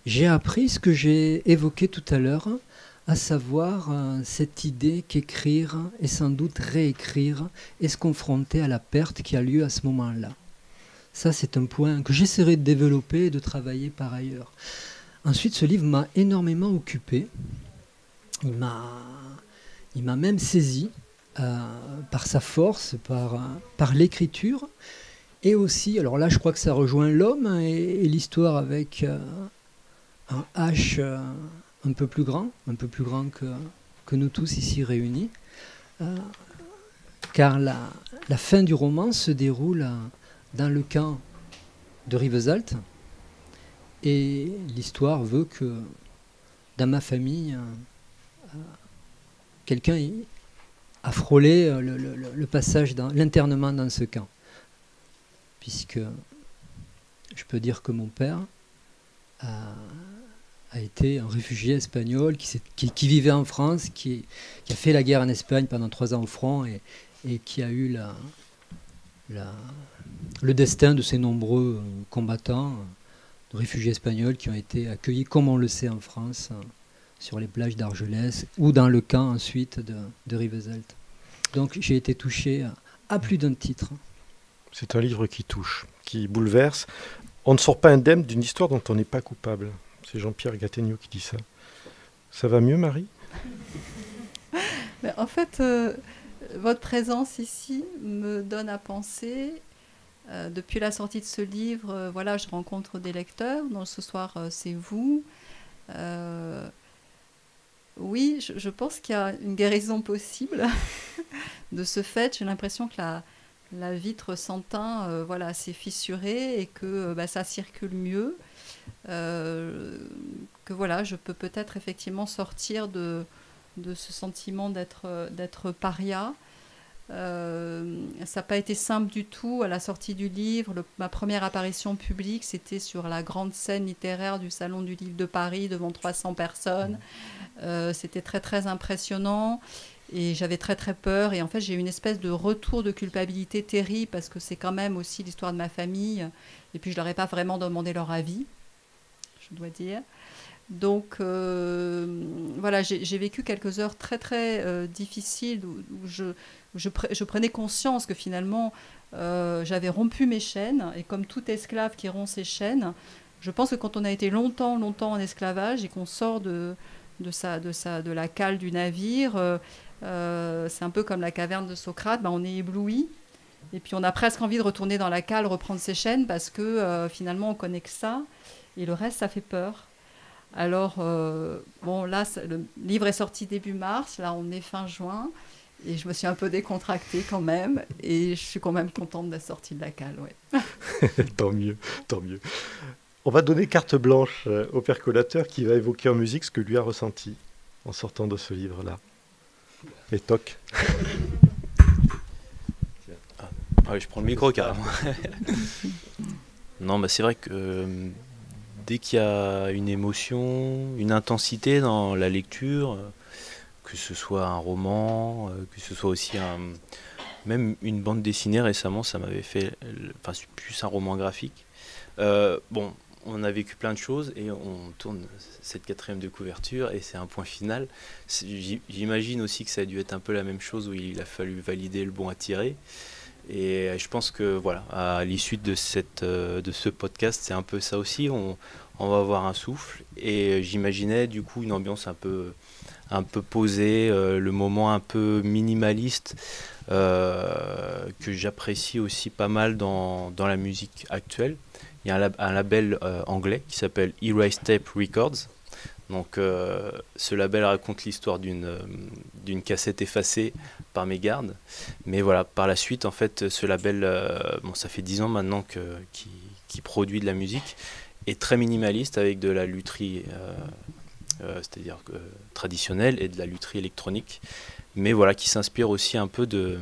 J'ai appris ce que j'ai évoqué tout à l'heure, à savoir cette idée qu'écrire et sans doute réécrire est se confronter à la perte qui a lieu à ce moment-là. Ça, c'est un point que j'essaierai de développer et de travailler par ailleurs. Ensuite, ce livre m'a énormément occupé. Il m'a même saisi par sa force, par l'écriture. Et aussi, alors là, je crois que ça rejoint l'homme et l'histoire avec un H... un peu plus grand que nous tous ici réunis, car la fin du roman se déroule dans le camp de Rivesaltes. Et l'histoire veut que dans ma famille, quelqu'un a frôlé le passage, l'internement dans ce camp. Puisque je peux dire que mon père a été un réfugié espagnol qui vivait en France, qui a fait la guerre en Espagne pendant 3 ans au front et qui a eu le destin de ces nombreux combattants, de réfugiés espagnols qui ont été accueillis, comme on le sait en France, sur les plages d'Argelès ou dans le camp ensuite de Rivesaltes. Donc j'ai été touché à plus d'un titre. C'est un livre qui touche, qui bouleverse. On ne sort pas indemne d'une histoire dont on n'est pas coupable. C'est Jean-Pierre Gattegno qui dit ça. Ça va mieux, Marie ? En fait, votre présence ici me donne à penser, depuis la sortie de ce livre, voilà, je rencontre des lecteurs, donc ce soir c'est vous. Oui, je pense qu'il y a une guérison possible de ce fait. J'ai l'impression que la vitre sans teint voilà, s'est fissurée et que ça circule mieux. Que voilà, je peux peut-être effectivement sortir de ce sentiment d'être paria. Ça n'a pas été simple du tout à la sortie du livre. Ma première apparition publique, c'était sur la grande scène littéraire du Salon du Livre de Paris devant 300 personnes. C'était très très impressionnant et j'avais très très peur. Et en fait, j'ai eu une espèce de retour de culpabilité terrible parce que c'est quand même aussi l'histoire de ma famille. Et puis, je ne leur ai pas vraiment demandé leur avis, je dois dire. Donc, voilà, j'ai vécu quelques heures très très difficiles où je prenais conscience que finalement j'avais rompu mes chaînes, et comme tout esclave qui rompt ses chaînes, je pense que quand on a été longtemps en esclavage et qu'on sort de la cale du navire, c'est un peu comme la caverne de Socrate, on est ébloui et puis on a presque envie de retourner dans la cale, reprendre ses chaînes parce que finalement on connaît que ça et le reste ça fait peur. Alors bon, là le livre est sorti début mars, là on est fin juin. Et je me suis un peu décontractée quand même. Et je suis quand même contente de la sortie de la cale, ouais. Tant mieux, tant mieux. On va donner carte blanche au percolateur qui va évoquer en musique ce que lui a ressenti en sortant de ce livre-là. Et toc. Ah oui, je prends le micro carrément. Non, c'est vrai que dès qu'il y a une émotion, une intensité dans la lecture, que ce soit un roman, que ce soit aussi même une bande dessinée récemment, ça m'avait fait, enfin plus un roman graphique. Bon, on a vécu plein de choses et on tourne cette 4e de couverture et c'est un point final. J'imagine aussi que ça a dû être un peu la même chose où il a fallu valider le bon à tirer. Et je pense que voilà, à l'issue de ce podcast, c'est un peu ça aussi. On va avoir un souffle et j'imaginais du coup une ambiance un peu posée, le moment un peu minimaliste que j'apprécie aussi pas mal dans la musique actuelle. Il y a un label anglais qui s'appelle Erase Tape Records. Donc ce label raconte l'histoire d'une cassette effacée par mégarde. Mais voilà, par la suite, en fait, ce label, ça fait 10 ans maintenant qui produit de la musique, est très minimaliste avec de la lutherie, c'est-à-dire traditionnelle, et de la lutherie électronique. Mais voilà, qui s'inspire aussi un peu de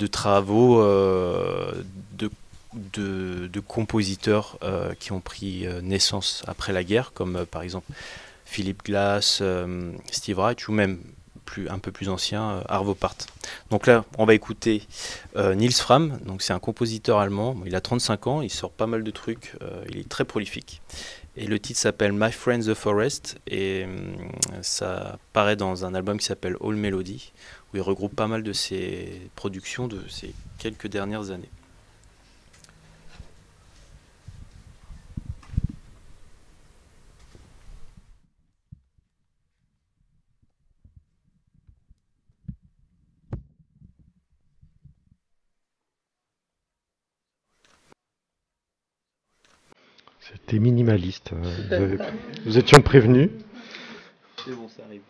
travaux de compositeurs qui ont pris naissance après la guerre, comme par exemple Philip Glass, Steve Reich, ou même un peu plus ancien, Arvo Pärt. Donc là, on va écouter Nils Fram. Donc c'est un compositeur allemand. Il a 35 ans, il sort pas mal de trucs, il est très prolifique. Et le titre s'appelle My Friend the Forest, et ça paraît dans un album qui s'appelle All Melody, où il regroupe pas mal de ses productions de ces quelques dernières années. C'était minimaliste. Vous étions prévenus. C'est bon, ça arrive.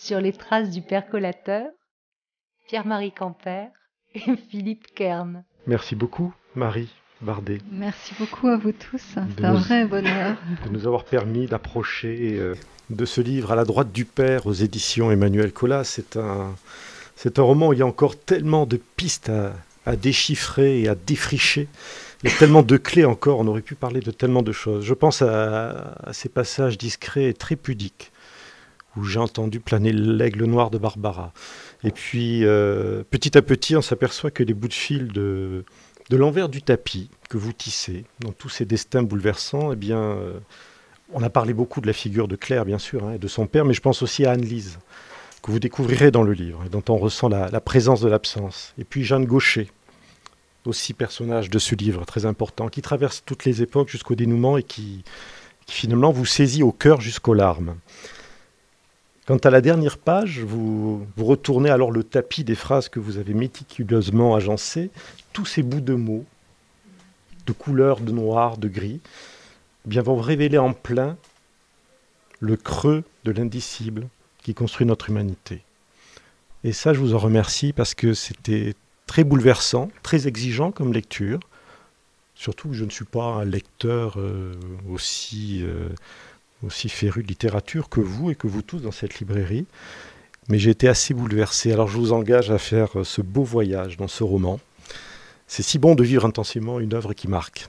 Sur les traces du percolateur, Pierre-Marie Camper et Philippe Kern. Merci beaucoup, Marie Bardet. Merci beaucoup à vous tous. C'est un vrai bonheur. De nous avoir permis d'approcher de ce livre À la droite du père aux éditions Emmanuel Colas. C'est un roman où il y a encore tellement de pistes à déchiffrer et à défricher. Il y a tellement de clés encore, on aurait pu parler de tellement de choses. Je pense à ces passages discrets et très pudiques, où j'ai entendu planer l'aigle noir de Barbara. Et puis, petit à petit, on s'aperçoit que les bouts de fil de l'envers du tapis que vous tissez, dans tous ces destins bouleversants, eh bien, on a parlé beaucoup de la figure de Claire, bien sûr, hein, et de son père, mais je pense aussi à Anne-Lise, que vous découvrirez dans le livre, et dont on ressent la présence de l'absence. Et puis Jeanne Gaucher, aussi personnage de ce livre, très important, qui traverse toutes les époques jusqu'au dénouement et qui finalement vous saisit au cœur jusqu'aux larmes. Quant à la dernière page, vous retournez alors le tapis des phrases que vous avez méticuleusement agencées, tous ces bouts de mots, de couleurs, de noir, de gris, eh bien vont révéler en plein le creux de l'indicible qui construit notre humanité. Et ça, je vous en remercie parce que c'était très bouleversant, très exigeant comme lecture, surtout que je ne suis pas un lecteur aussi féru de littérature que vous et que vous tous dans cette librairie, mais j'ai été assez bouleversé. Alors je vous engage à faire ce beau voyage dans ce roman. C'est si bon de vivre intensément une œuvre qui marque.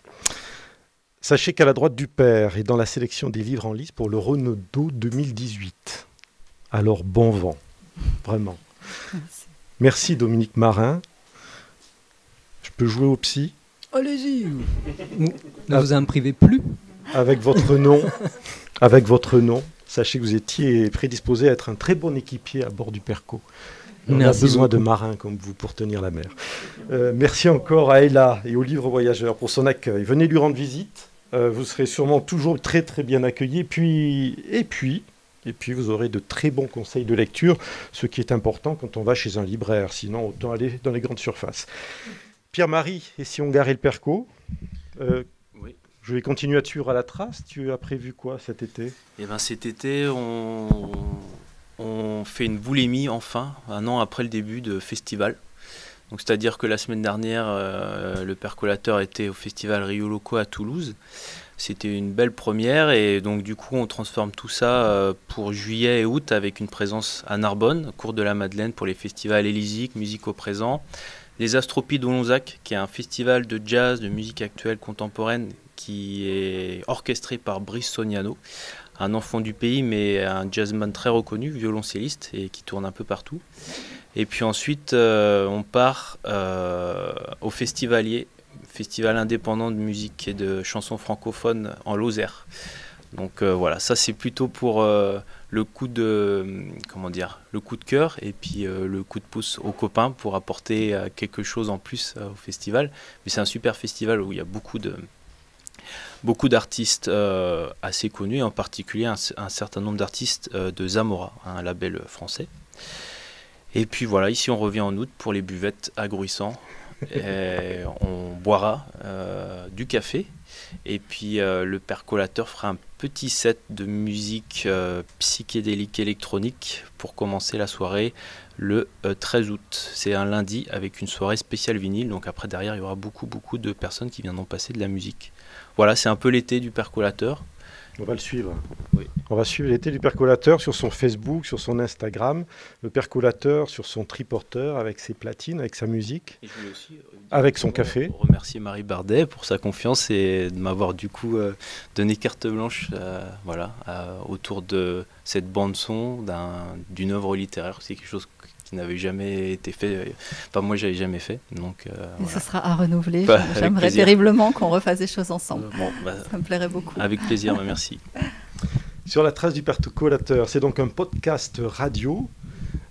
Sachez qu'à la droite du père et dans la sélection des livres en lice pour le Renaudot 2018. Alors bon vent, vraiment. Merci Dominique Marin. Je peux jouer au psy ? Allez-y. Ne vous en privez plus. Avec votre nom, sachez que vous étiez prédisposé à être un très bon équipier à bord du Perco. On a besoin de marins comme vous pour tenir la mer. Merci encore à Ella et au Livre Voyageur pour son accueil. Venez lui rendre visite. Vous serez sûrement toujours très très bien accueillis. Et puis, vous aurez de très bons conseils de lecture, ce qui est important quand on va chez un libraire. Sinon, autant aller dans les grandes surfaces. Pierre-Marie, et si on garait le Perco Oui. Je vais continuer à te suivre à la trace. Tu as prévu quoi cet été ? Eh ben, cet été, on fait une boulémie enfin, un an après le début de festival. Donc, c'est-à-dire que la semaine dernière, le percolateur était au festival Rio Loco à Toulouse. C'était une belle première et donc du coup on transforme tout ça pour juillet et août avec une présence à Narbonne, cours de la Madeleine pour les festivals élysiques, musique au présent. Les Astropies d'Olonzac, qui est un festival de jazz, de musique actuelle contemporaine qui est orchestré par Brice Soniano, un enfant du pays mais un jazzman très reconnu, violoncelliste et qui tourne un peu partout. Et puis ensuite on part au Festivalier, festival indépendant de musique et de chansons francophones en Lozère. Donc voilà, ça c'est plutôt pour le coup de cœur et puis le coup de pouce aux copains pour apporter quelque chose en plus au festival. Mais c'est un super festival où il y a beaucoup d'artistes assez connus, et en particulier un certain nombre d'artistes de Zamora, un label français. Et puis voilà, ici on revient en août pour les buvettes à Gruissant. Et on boira du café et puis le percolateur fera un petit set de musique psychédélique électronique pour commencer la soirée le 13 août. C'est un lundi avec une soirée spéciale vinyle, donc après derrière il y aura beaucoup de personnes qui viendront passer de la musique. Voilà, c'est un peu l'été du percolateur. On va le suivre. Oui. On va suivre l'été du percolateur sur son Facebook, sur son Instagram. Le percolateur sur son triporteur avec ses platines, avec sa musique. Et je voulais aussi avec son café. Remercier Marie Bardet pour sa confiance et de m'avoir du coup donné carte blanche autour de cette bande-son d'une œuvre littéraire. C'est quelque chose qui n'avait jamais été fait. Enfin, moi, j'avais jamais fait. Donc, voilà. Ça sera à renouveler. Bah, j'aimerais terriblement qu'on refasse des choses ensemble. Ça me plairait beaucoup. Avec plaisir, merci. Sur la trace du percolateur, c'est donc un podcast radio.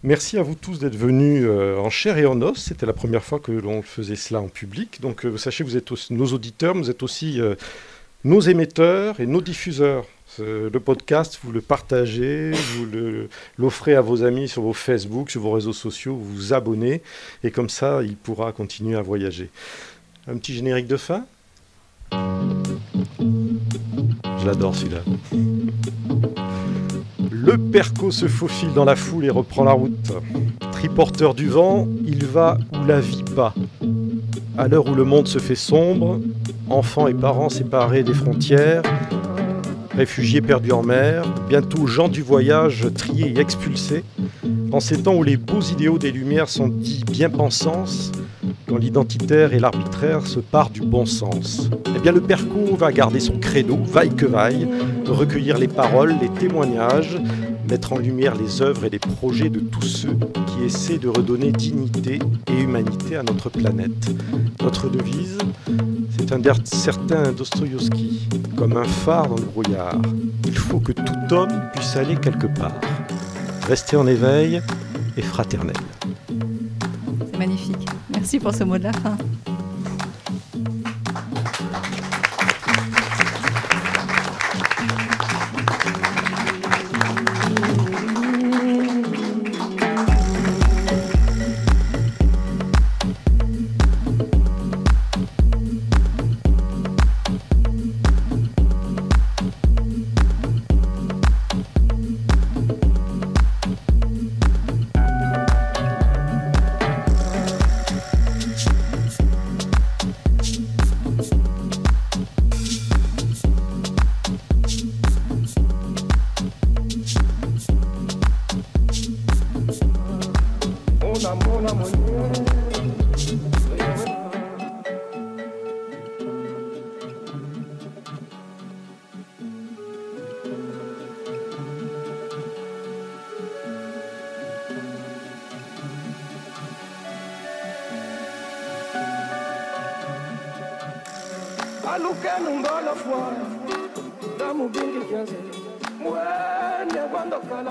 Merci à vous tous d'être venus en chair et en os. C'était la première fois que l'on faisait cela en public. Donc, sachez que vous êtes aussi nos auditeurs, vous êtes aussi nos émetteurs et nos diffuseurs. Le podcast, vous le partagez, vous l'offrez à vos amis sur vos Facebook, sur vos réseaux sociaux, vous vous abonnez, et comme ça, il pourra continuer à voyager. Un petit générique de fin ? Je l'adore celui-là. Le Perco se faufile dans la foule et reprend la route. Triporteur du vent, il va où la vie bat. À l'heure où le monde se fait sombre, enfants et parents séparés des frontières, réfugiés perdus en mer, bientôt gens du voyage triés et expulsés, en ces temps où les beaux idéaux des Lumières sont dits bien-pensance, quand l'identitaire et l'arbitraire se parent du bon sens. Eh bien le Perco va garder son credo, vaille que vaille, recueillir les paroles, les témoignages, mettre en lumière les œuvres et les projets de tous ceux qui essaient de redonner dignité et humanité à notre planète. Notre devise, c'est un certain Dostoïevski, comme un phare dans le brouillard. Il faut que tout homme puisse aller quelque part. Rester en éveil et fraternel. C'est magnifique. Merci pour ce mot de la fin.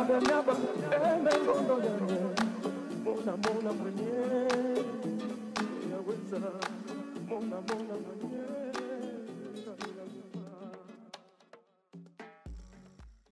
Mona,